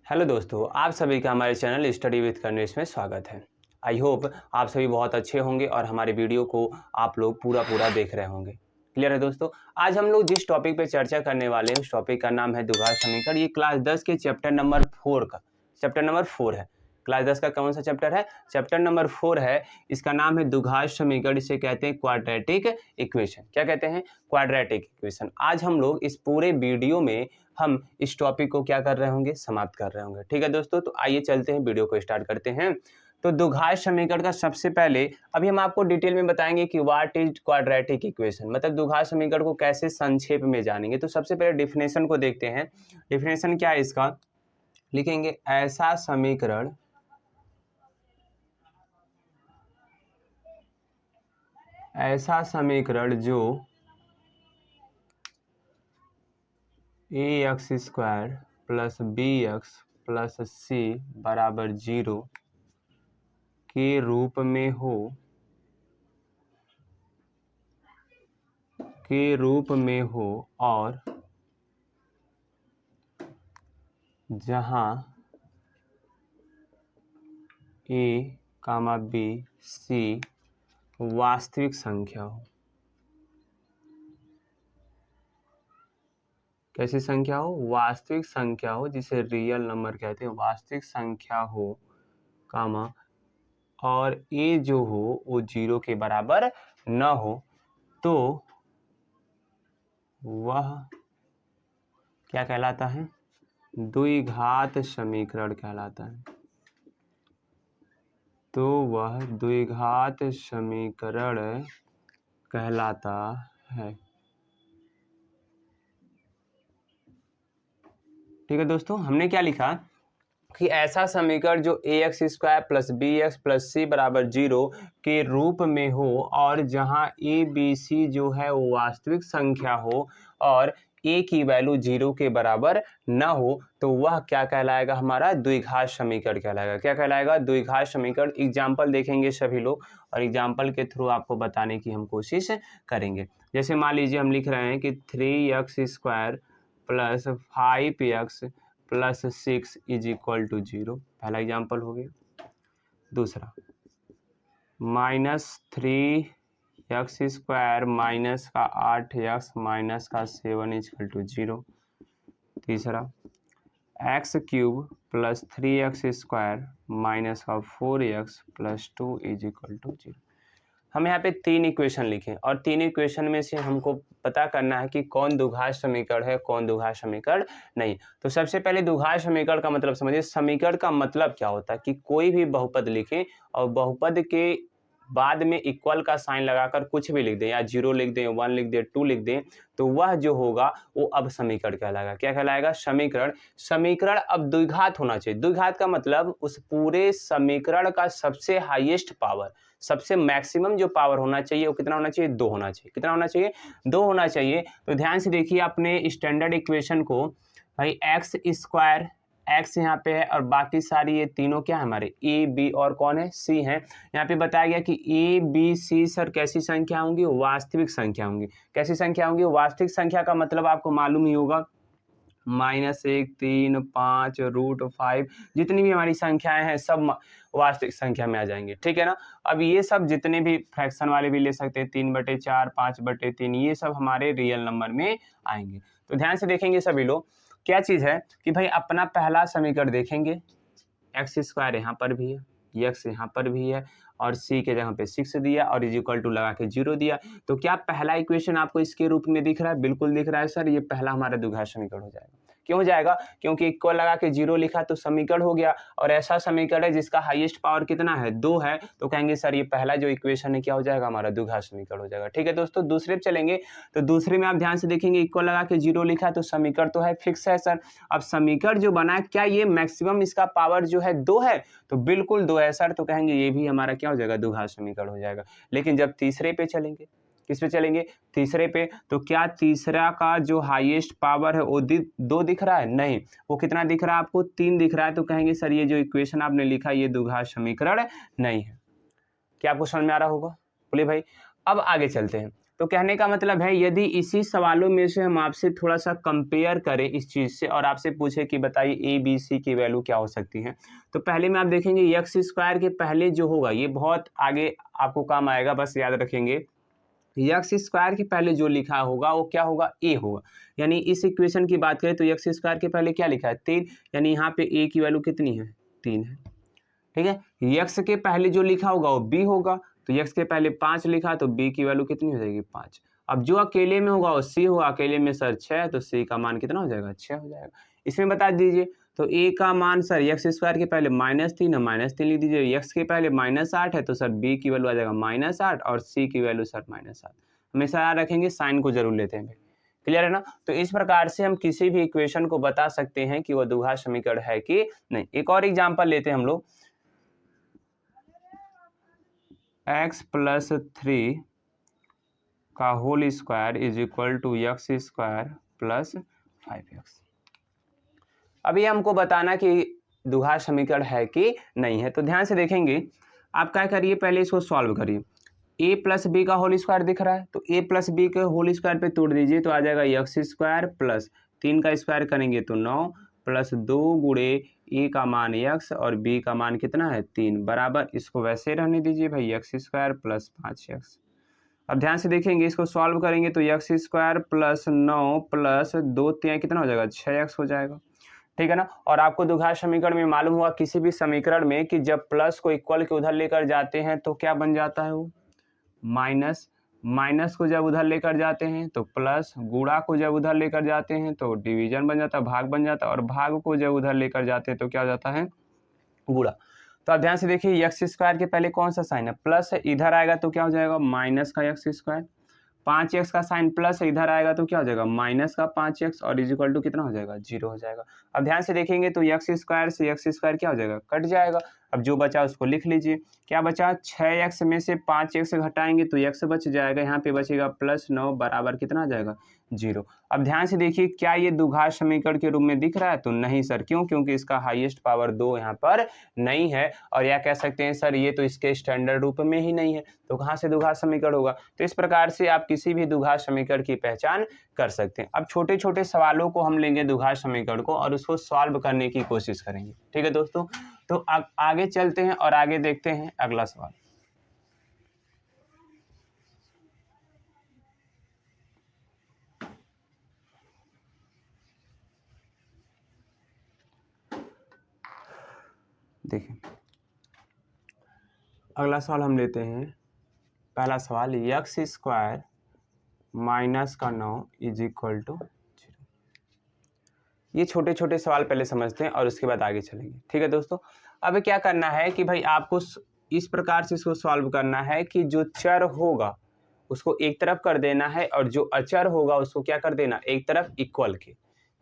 Hello दोस्तों, आप सभी का हमारे चैनल स्टडी विद कन्वेश में स्वागत है। आई होप आप सभी बहुत अच्छे होंगे और हमारे वीडियो को आप लोग पूरा देख रहे होंगे। क्लियर है दोस्तों। आज हम लोग जिस टॉपिक पे चर्चा करने वाले हैं उस टॉपिक का नाम है द्विघात समीकरण। ये क्लास 10 के चैप्टर नंबर 4 है। क्लास 10 का कौन सा चैप्टर है? चैप्टर नंबर 4 है। इसका नाम है द्विघात समीकरण। इसे कहते हैं क्वाड्रेटिक इक्वेशन। क्या कहते हैं? Quadratic equation. आज हम लोग इस पूरे वीडियो में हम इस टॉपिक को क्या कर रहे होंगे? समाप्त कर रहे होंगे। ठीक है दोस्तों, तो आइए चलते हैं, वीडियो को स्टार्ट करते हैं। तो द्विघात समीकरण का सबसे पहले अभी हम आपको डिटेल में बताएंगे कि व्हाट इज क्वाड्रेटिक इक्वेशन, मतलब द्विघात समीकरण को कैसे संक्षेप में जानेंगे। तो सबसे पहले डिफिनेशन को देखते हैं। डिफिनेशन क्या है इसका? लिखेंगे ऐसा समीकरण जो ax² plus bx plus c बराबर 0 के रूप में हो और जहां a, b, c वास्तविक संख्या हो। कैसी संख्या हो? वास्तविक संख्या हो, जिसे रियल नंबर कहते हैं। वास्तविक संख्या हो कामा, और a जो हो वो 0 के बराबर न हो, तो वह क्या कहलाता है? द्विघात समीकरण कहलाता है। तो वह द्विघात समीकरण कहलाता है। ठीक है दोस्तों, हमने क्या लिखा कि ऐसा समीकरण जो ax² plus bx plus c बराबर 0 के रूप में हो और जहां a b c जो है वो वास्तविक संख्या हो और a की वैल्यू 0 के बराबर न हो, तो वह क्या कहलाएगा? हमारा द्विघात समीकरण कहलाएगा। क्या कहलाएगा? द्विघात समीकरण। एग्जाम्पल देखेंगे सभी लोग और एग्जाम्पल के थ्रू आपको बताने की हम कोशिश करेंगे। जैसे मान लीजिए हम लिख रहे हैं कि 3x² plus 5x plus 6 is equal to 0। पहला एग्जाम्पल हो गया। दूसरा -3x² माइनस का 8x माइनस का 7 इज इक्वल टू 0। तीसरा x³ प्लस 3x² माइनस का 4x plus 2 is equal to 0। हम यहाँ पे 3 इक्वेशन लिखे और 3 इक्वेशन में से हमको पता करना है कि कौन द्विघात समीकरण है, कौन द्विघात समीकरण नहीं। तो सबसे पहले द्विघात समीकरण का मतलब समझिए। समीकरण का मतलब क्या होता है कि कोई भी बहुपद लिखें और बहुपद के बाद में इक्वल का साइन लगाकर कुछ भी लिख दें, या 0 लिख दें, 1 लिख दें, 2 लिख दें, तो वह जो होगा वो अब समीकरण कहलाएगा। क्या कहलाएगा? समीकरण। समीकरण अब द्विघात होना चाहिए। द्विघात का मतलब उस पूरे समीकरण का सबसे हाईएस्ट पावर, सबसे मैक्सिमम जो पावर होना चाहिए वो कितना होना चाहिए? 2 होना चाहिए। कितना होना चाहिए? 2 होना चाहिए। तो ध्यान से देखिए अपने स्टैंडर्ड इक्वेशन को। भाई x², x यहाँ पे है और बाकी सारी ये तीनों क्या है? हमारे a b और कौन है? c है। यहाँ पे बताया गया कि a b c सर कैसी संख्या होंगी? वास्तविक संख्या होंगी। कैसी संख्या होंगी? वास्तविक संख्या का मतलब आपको मालूम ही होगा, -1, 3, 5, √5 जितनी भी हमारी संख्याएं हैं सब वास्तविक संख्या में आ जाएंगे। ठीक है ना। अब ये सब जितने भी फ्रैक्शन वाले भी ले सकते हैं, 3/4, 5/3, ये सब हमारे रियल नंबर में आएंगे। तो ध्यान से देखेंगे सभी लोग। क्या चीज़ है कि भाई अपना पहला समीकरण देखेंगे, x² यहाँ पर भी है, x यहाँ पर भी है और c के जगह पे 6 दिया और इज इक्वल टू लगा के 0 दिया। तो क्या पहला इक्वेशन आपको इसके रूप में दिख रहा है? बिल्कुल दिख रहा है सर। ये पहला हमारा द्विघात समीकरण हो जाएगा। क्यों हो जाएगा? क्योंकि इक्वल लगा के 0 लिखा तो समीकरण हो गया, और ऐसा समीकरण है जिसका हाईएस्ट पावर कितना है? 2 है। तो कहेंगे सर ये पहला जो इक्वेशन है क्या हो जाएगा? हमारा द्विघात समीकरण हो जाएगा। ठीक है दोस्तों, दूसरे पे चलेंगे। तो दूसरे में आप ध्यान से देखेंगे, इक्वल लगा के 0 लिखा तो समीकरण तो है, फिक्स है सर। अब समीकरण जो बना है, क्या ये मैक्सिमम इसका पावर जो है 2 है? तो बिल्कुल 2 है सर। तो कहेंगे ये भी हमारा क्या हो जाएगा? द्विघात समीकरण हो जाएगा। लेकिन जब तीसरे पे चलेंगे, किस पे चलेंगे? तीसरे पे। तो क्या तीसरा का जो हाईएस्ट पावर है वो 2 दिख रहा है? नहीं। वो कितना दिख रहा है आपको? 3 दिख रहा है। तो कहेंगे सर ये जो इक्वेशन आपने लिखा ये द्विघात समीकरण नहीं है। क्या आपको समझ में आ रहा होगा? बोलिए भाई। अब आगे चलते हैं। तो कहने का मतलब है यदि इसी सवालों में से हम आपसे थोड़ा सा कंपेयर करें इस चीज़ से और आपसे पूछे कि बताइए ए बी सी की वैल्यू क्या हो सकती है, तो पहले में आप देखेंगे एक्स स्क्वायर के पहले जो होगा ये बहुत आगे आपको काम आएगा, बस याद रखेंगे एक्स स्क्वायर के पहले जो लिखा होगा वो क्या होगा, ए होगा। यानी इस इक्वेशन की बात करें तो एक्स स्क्वायर के पहले क्या लिखा है, 3, यानी यहाँ पे ए की वैल्यू कितनी है, 3 है। ठीक है, यक्स के पहले जो लिखा होगा वो बी होगा, तो यक्स के पहले 5 लिखा तो बी की वैल्यू कितनी हो जाएगी, 5। अब जो अकेले में होगा वो सी होगा, अकेले में सर 6, तो सी का मान कितना हो जाएगा, 6 हो जाएगा। इसमें बता दीजिए तो ए का मान सर एक्स स्क्वायर के पहले -3 है, -3 लिख दीजिए। एक्स के पहले -8 है तो सर बी की वैल्यू आ जाएगा -8 और सी की वैल्यू सर -7। हमेशा याद रखेंगे, साइन को जरूर लेते हैं भाई। क्लियर है ना। तो इस प्रकार से हम किसी भी इक्वेशन को बता सकते हैं कि वह द्विघात समीकरण है कि नहीं। एक और एग्जाम्पल लेते हैं हम लोग, x + 3 का whole square is equal to x square plus 5x। अभी हमको बताना कि द्विघात समीकरण है कि नहीं है। तो ध्यान से देखेंगे, आप क्या करिए, पहले इसको सॉल्व करिए। a + b का होल स्क्वायर दिख रहा है तो a + b के होल स्क्वायर पे तोड़ दीजिए तो आ जाएगा एक्स स्क्वायर प्लस 3 का स्क्वायर करेंगे तो 9 प्लस 2 गुणे a का मान x और b का मान कितना है, 3, बराबर इसको वैसे रहने दीजिए भाई, एक्स स्क्वायर प्लस 5x। अब ध्यान से देखेंगे, इसको सॉल्व करेंगे तो एक्स स्क्वायर प्लस 9 प्लस 2 3 कितना हो जाएगा, 6x हो जाएगा। ठीक है ना। और आपको द्विघात समीकरण में मालूम हुआ किसी भी समीकरण में कि जब प्लस को इक्वल के उधर लेकर जाते हैं तो क्या बन जाता है, वो माइनस। माइनस को जब उधर लेकर जाते हैं तो प्लस, गुणा को जब उधर लेकर जाते हैं तो डिवीजन बन जाता है, भाग बन जाता है, और भाग को जब उधर लेकर जाते हैं तो क्या हो जाता है, गुणा। तो आप ध्यान से देखिए, एक्स स्क्वायर के पहले कौन सा साइन है, प्लस है, इधर आएगा तो क्या हो जाएगा, माइनस का एक्स स्क्वायर। 5x का साइन प्लस है, इधर आएगा तो क्या हो जाएगा, माइनस का 5x और इज इक्वल टू कितना हो जाएगा, 0 हो जाएगा। अब ध्यान से देखेंगे तो एक्स स्क्वायर से एक्स स्क्वायर क्या हो जाएगा, कट जाएगा। अब जो बचा उसको लिख लीजिए, क्या बचा, 6x में से 5x घटाएंगे तो x बच जाएगा, यहाँ पे बचेगा +9 बराबर कितना आ जाएगा, 0। अब ध्यान से देखिए, क्या ये द्विघात समीकरण के रूप में दिख रहा है, तो नहीं सर, क्यों, क्योंकि इसका हाईएस्ट पावर 2 यहाँ पर नहीं है, और या कह सकते हैं सर ये तो इसके स्टैंडर्ड रूप में ही नहीं है, तो कहाँ से द्विघात समीकरण होगा। तो इस प्रकार से आप किसी भी द्विघात समीकरण की पहचान कर सकते हैं। अब छोटे छोटे सवालों को हम लेंगे द्विघात समीकरण को और उसको सॉल्व करने की कोशिश करेंगे। ठीक है दोस्तों, तो आगे चलते हैं और आगे देखते हैं अगला सवाल। देखिए अगला सवाल हम लेते हैं, पहला सवाल, एक्स स्क्वायर माइनस का 9 इज इक्वल टू 0। ये छोटे छोटे सवाल पहले समझते हैं और उसके बाद आगे चलेंगे। ठीक है दोस्तों, अब क्या करना है कि भाई आपको इस प्रकार से इसको सॉल्व करना है कि जो चर होगा उसको एक तरफ कर देना है और जो अचर होगा उसको क्या कर देना, एक तरफ इक्वल के।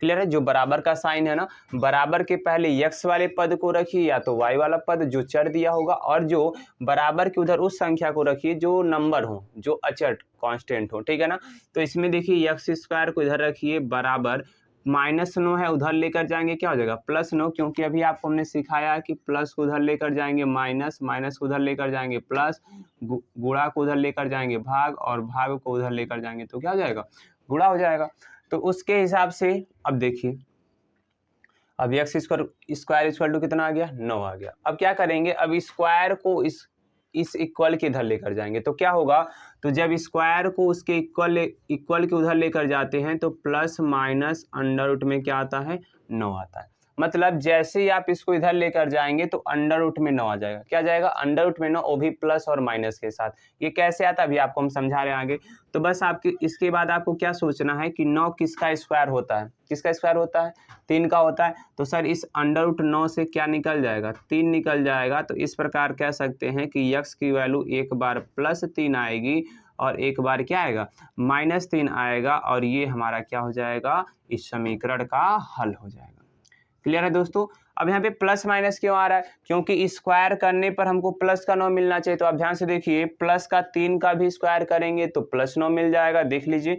क्लियर है। जो बराबर का साइन है ना, बराबर के पहले x वाले पद को रखिए या तो y वाला पद जो चर दिया होगा, और जो बराबर के उधर उस संख्या को रखिए जो नंबर हो, जो अचर कांस्टेंट हो। ठीक है ना। तो इसमें देखिए एक्स स्क्वायर को इधर रखिए, बराबर -9 है, उधर लेकर जाएंगे क्या हो जाएगा, +9, क्योंकि अभी आपको हमने सिखाया कि प्लस को उधर लेकर जाएंगे माइनस, माइनस को उधर लेकर जाएंगे प्लस, गुणा को उधर लेकर जाएंगे भाग, और भाग को उधर लेकर जाएंगे तो क्या हो जाएगा, गुणा हो जाएगा। तो उसके हिसाब से अब देखिए, अब एक्स स्क्वायर इक्वल टू कितना आ गया, 9 आ गया। अब क्या करेंगे, अब स्क्वायर को इस इक्वल के इधर लेकर जाएंगे तो क्या होगा, तो जब स्क्वायर को उसके इक्वल के उधर लेकर जाते हैं तो प्लस माइनस अंडर रूट में क्या आता है, 9 आता है। मतलब जैसे ही आप इसको इधर लेकर जाएंगे तो अंडर रूट में 9 आ जाएगा। क्या जाएगा, अंडर रूट में 9, वो भी प्लस और माइनस के साथ। ये कैसे आता है अभी आपको हम समझा रहे हैं आगे। तो बस आपके इसके बाद आपको क्या सोचना है कि 9 किसका स्क्वायर होता है, किसका स्क्वायर होता है, 3 का होता है। तो सर इस अंडर रूट 9 से क्या निकल जाएगा, 3 निकल जाएगा। तो इस प्रकार कह सकते हैं कि x की वैल्यू एक बार +3 आएगी और एक बार क्या आएगा, -3 आएगा, और ये हमारा क्या हो जाएगा, इस समीकरण का हल हो जाएगा। क्लियर है दोस्तों। अब यहाँ पे प्लस माइनस क्यों आ रहा है, क्योंकि स्क्वायर करने पर हमको प्लस का 9 मिलना चाहिए। तो आप ध्यान से देखिए, प्लस का 3 का भी स्क्वायर करेंगे तो +9 मिल जाएगा। देख लीजिए,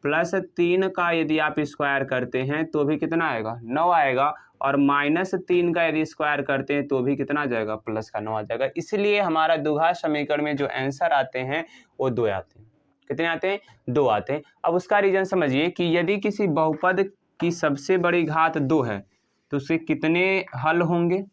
+3 का यदि आप स्क्वायर करते हैं तो भी कितना आएगा, 9 आएगा, और -3 का यदि स्क्वायर करते हैं तो भी कितना आ जाएगा, प्लस का 9 आ जाएगा। इसलिए हमारा द्विघात समीकरण में जो आंसर आते हैं वो 2 आते हैं। कितने आते हैं, 2 आते हैं। अब उसका रीजन समझिए कि यदि किसी बहुपद की सबसे बड़ी घात 2 है तो उसके कितने हल होंगे,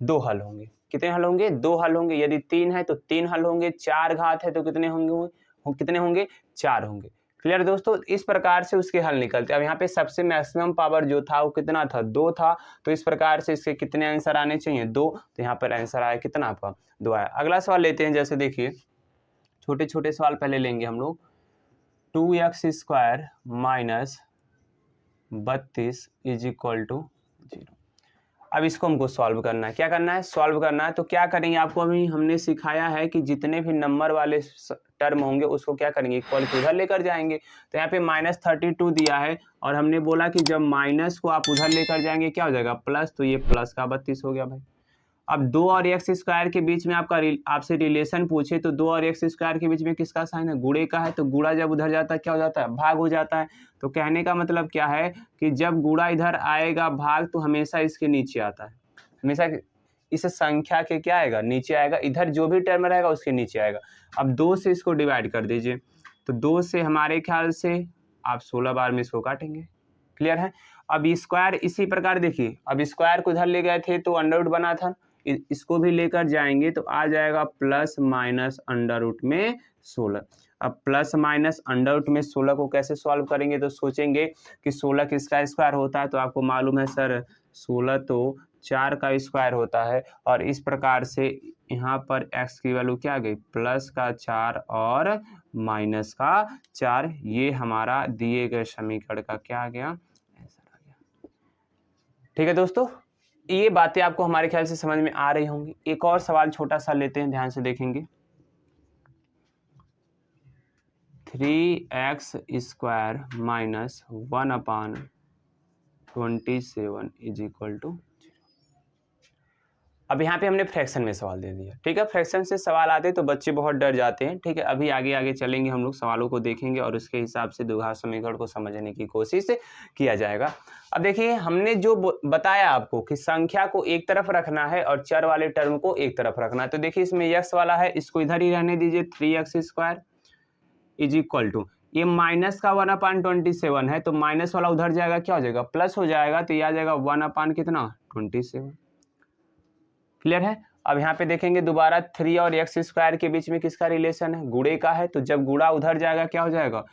2 हल होंगे। कितने हल होंगे, 2 हल होंगे। यदि 3 है तो 3 हल होंगे, 4 घात है तो कितने होंगे, कितने होंगे, 4 होंगे। क्लियर दोस्तों, इस प्रकार से उसके हल निकलते हैं। अब यहाँ पे सबसे मैक्सिमम पावर जो था वो कितना था, 2 था, तो इस प्रकार से इसके कितने आंसर आने चाहिए, 2, तो यहाँ पर आंसर आया कितना आपका, 2 आया। अगला सवाल लेते हैं, जैसे देखिए छोटे छोटे सवाल पहले लेंगे हम लोग। 2x² minus 32 is equal to 0। अब इसको हमको सॉल्व करना है। क्या करना है, सॉल्व करना है। तो क्या करेंगे, आपको अभी हमने सिखाया है कि जितने भी नंबर वाले टर्म होंगे उसको क्या करेंगे, इक्वल के उधर लेकर जाएंगे। तो यहाँ पे -32 दिया है और हमने बोला कि जब माइनस को आप उधर लेकर जाएंगे क्या हो जाएगा, प्लस, तो ये प्लस का 32 हो गया भाई। अब 2 और x² के बीच में आपसे रिलेशन पूछे तो 2 और x² के बीच में किसका साइन है, गुणे का है। तो गुणा जब उधर जाता है क्या हो जाता है, भाग हो जाता है। तो कहने का मतलब क्या है कि जब गुणा इधर आएगा भाग तो हमेशा इसके नीचे आता है, हमेशा इस संख्या के क्या आएगा, नीचे आएगा। इधर जो भी टर्म रहेगा उसके नीचे आएगा। अब 2 से इसको डिवाइड कर दीजिए, तो 2 से हमारे ख्याल से आप 16 बार में इसको काटेंगे। क्लियर है। अब स्क्वायर इसी प्रकार देखिए, अब स्क्वायर को इधर ले गए थे तो अंडर रूट बना था, इसको भी लेकर जाएंगे तो आ जाएगा प्लस माइनस अंडर रूट में 16। अब प्लस माइनस अंडर रूट में 16 को कैसे सॉल्व करेंगे, तो सोचेंगे कि 16 किसका स्क्वायर होता है, तो आपको मालूम है सर 16 तो 4 का स्क्वायर होता है। और इस प्रकार से यहाँ पर x की वैल्यू क्या आ गई, प्लस का 4 और माइनस का 4। ये हमारा दिए गए समीकरण का क्या आ गया, आंसर आ गया। ठीक है दोस्तों, ये बातें आपको हमारे ख्याल से समझ में आ रही होंगी। एक और सवाल छोटा सा लेते हैं, ध्यान से देखेंगे। 3x² minus 1/27 is equal to 0। अब यहाँ पे हमने फ्रैक्शन में सवाल दे दिया। ठीक है, फ्रैक्शन से सवाल आते तो बच्चे बहुत डर जाते हैं। ठीक है, अभी आगे आगे चलेंगे, हम लोग सवालों को देखेंगे और उसके हिसाब से द्विघात समीकरण को समझने की कोशिश किया जाएगा। अब देखिए हमने जो बताया आपको कि संख्या को एक तरफ रखना है और चर वाले टर्म को एक तरफ रखना है। तो देखिए इसमें x वाला है, इसको इधर ही रहने दीजिए, 3x² इज इक्वल टू, ये माइनस का 1/27 है, तो माइनस वाला उधर जाएगा क्या हो जाएगा, प्लस हो जाएगा। तो ये आ जाएगा 1/ कितना, 27। क्लियर है। अब यहाँ पे देखेंगे दोबारा 3 और x² के बीच में किसका रिलेशन है, गुणे का है। तो जब गुणा उधर जाएगा क्या हो जाएगा,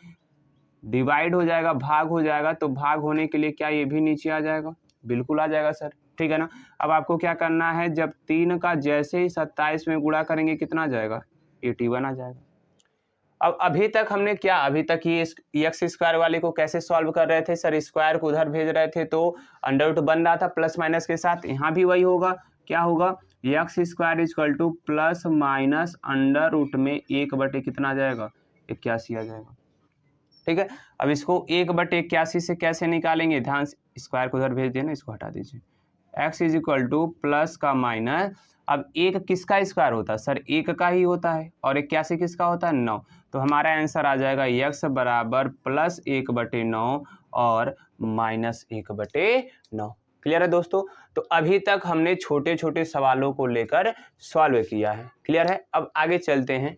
डिवाइड हो जाएगा, भाग हो जाएगा। तो भाग होने के लिए क्या ये भी नीचे आ जाएगा, बिल्कुल आ जाएगा सर। ठीक है ना। अब आपको क्या करना है, जब 3 का जैसे ही 27 में गुणा करेंगे कितना आ जाएगा, 81 आ जाएगा। अब अभी तक हमने क्या, अभी तक ये x² वाले को कैसे सॉल्व कर रहे थे सर, स्क्वायर को उधर भेज रहे थे तो अंडर रूट बन रहा था प्लस माइनस के साथ। यहाँ भी वही होगा, क्या होगा, x² equal to plus minus under root में 1/, कितना आ जाएगा, 81 आ जाएगा। ठीक है। अब इसको 1/81 से कैसे निकालेंगे, ध्यान से, स्क्वायर को उधर भेज देना, इसको हटा दीजिए। x is equal to plus का माइनस, अब 1 किसका स्क्वायर होता है सर, 1 का ही होता है, और 81 किसका होता है, 9। तो हमारा आंसर आ जाएगा x बराबर प्लस 1/9 और माइनस 1/9। क्लियर है दोस्तों। तो अभी तक हमने छोटे छोटे सवालों को लेकर सॉल्व किया है। क्लियर है। अब आगे चलते हैं।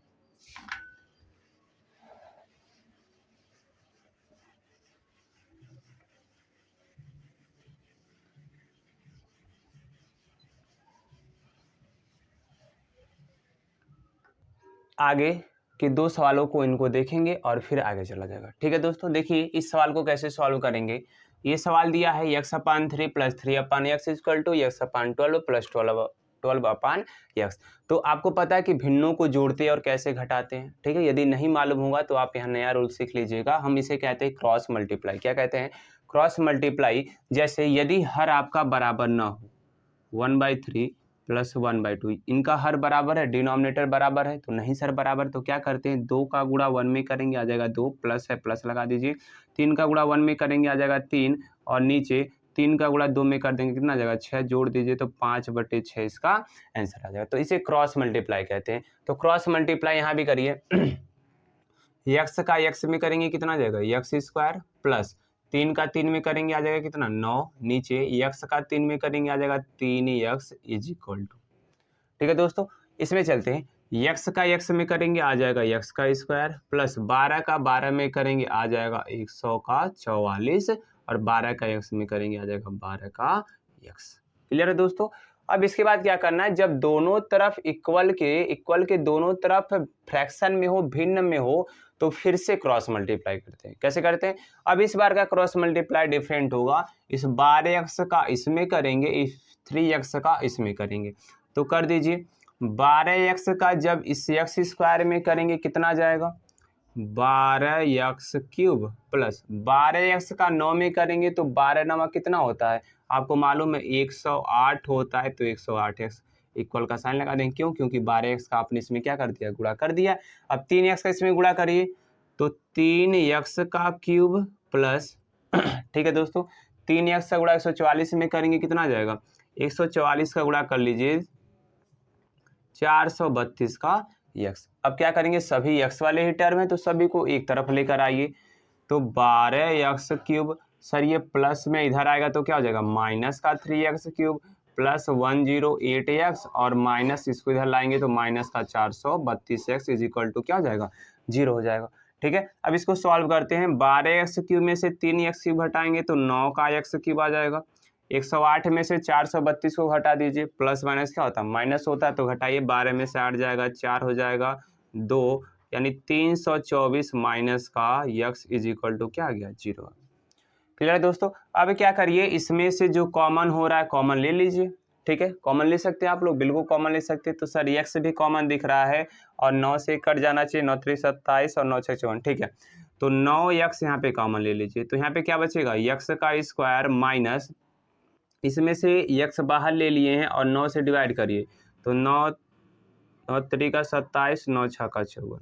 आगे के 2 सवालों को इनको देखेंगे और फिर आगे चला जाएगा। ठीक है दोस्तों, देखिए इस सवाल को कैसे सॉल्व करेंगे। ये सवाल दिया है x/3 + 3/x equal to x/12 + 12/x। तो आपको पता है कि भिन्नों को जोड़ते और कैसे घटाते हैं। ठीक है, यदि नहीं मालूम होगा तो आप यहाँ नया रूल सीख लीजिएगा। हम इसे कहते हैं क्रॉस मल्टीप्लाई। क्या कहते हैं, क्रॉस मल्टीप्लाई। जैसे यदि हर आपका बराबर ना हो, 1/3 प्लस 1/2, इनका हर बराबर है, डिनोमिनेटर बराबर है, तो नहीं सर बराबर, तो क्या करते हैं, 2 का गुणा 1 में करेंगे, आ जाएगा 2, प्लस है प्लस लगा दीजिए। 3 का गुणा 1 में करेंगे, आ जाएगा 3, और नीचे 3 का गुणा 2 में कर देंगे, कितना आ जाएगा, 6, जोड़ दीजिए तो 5/6 इसका आंसर आ जाएगा। तो इसे क्रॉस मल्टीप्लाई कहते हैं। तो क्रॉस मल्टीप्लाई यहाँ भी करिए। x का x में करेंगे कितना आ जाएगा, x² प्लस 3 का 3 में करेंगे आ जाएगा कितना, 9, नीचे x का 3 में करेंगे आ जाएगा 3x इज इक्वल टू। ठीक है दोस्तों, इसमें चलते हैं। यक्स का यक्स में करेंगे आ जाएगा यक्स का स्क्वायर, प्लस 12 का 12 में करेंगे आ जाएगा 100 का 44, और 12 का यक्स में करेंगे आ जाएगा 12 का यक्स। क्लियर है दोस्तों। अब इसके बाद क्या करना है, जब दोनों तरफ इक्वल के दोनों तरफ फ्रैक्शन में हो, भिन्न में हो, तो फिर से क्रॉस मल्टीप्लाई करते हैं। कैसे करते हैं, अब इस बार का क्रॉस मल्टीप्लाई डिफरेंट होगा, इस 12x का इसमें करेंगे, इस 3x का इसमें करेंगे। तो कर दीजिए, 12x का जब इस x स्क्वायर में करेंगे कितना आ जाएगा, 12x क्यूब, प्लस 12x का 9 में करेंगे तो 12 9 कितना होता है, आपको मालूम है 108 होता है। तो 108x इक्वल का साइन लगा देंगे, क्यों, क्योंकि 12x का आपने इसमें क्या कर दिया, गुणा कर दिया। अब 3x का इसमें गुणा करिए, तो 3x का क्यूब प्लस ठीक है दोस्तों, 3x का गुणा 144 में करेंगे कितना आ जाएगा, 144 का गुणा कर लीजिए 432 का यक्स। अब क्या करेंगे, सभी यक्स वाले ही टर्म है तो सभी को एक तरफ लेकर आइए, तो 12 यक्स क्यूब, सर ये प्लस में इधर आएगा तो क्या हो जाएगा, माइनस का 3x क्यूब प्लस 108x, और माइनस इसको इधर लाएंगे तो माइनस का 432x इज इक्वल टू क्या हो जाएगा, 0 हो जाएगा। ठीक है, अब इसको सॉल्व करते हैं, 12x क्यूब में से 3x क्यूब हटाएंगे तो 9 का x क्यूब आ जाएगा, 108 में से 432 को घटा दीजिए, प्लस माइनस क्या होता है, माइनस होता है, तो घटाइए, 12 में से 8 जाएगा, 4 हो जाएगा 2, यानी 324 माइनस का यक्स इज इक्वल टू क्या आ गया, 0। क्लियर है दोस्तों। अब क्या करिए, इसमें से जो कॉमन हो रहा है कॉमन ले लीजिए। ठीक है, कॉमन ले सकते हैं आप लोग, बिल्कुल कॉमन ले सकते हैं। तो सर यक्स भी कॉमन दिख रहा है, और 9 से कट जाना चाहिए, 9 3 27 और 9 6 54। ठीक है, तो 9 यक्स यहाँ पे कॉमन ले लीजिए, तो यहाँ पे क्या बचेगा, यक्स का स्क्वायर माइनस, इसमें से यक्स बाहर ले लिए हैं और 9 से डिवाइड करिए, तो 9 9 3 का 27, 9 6 का 54,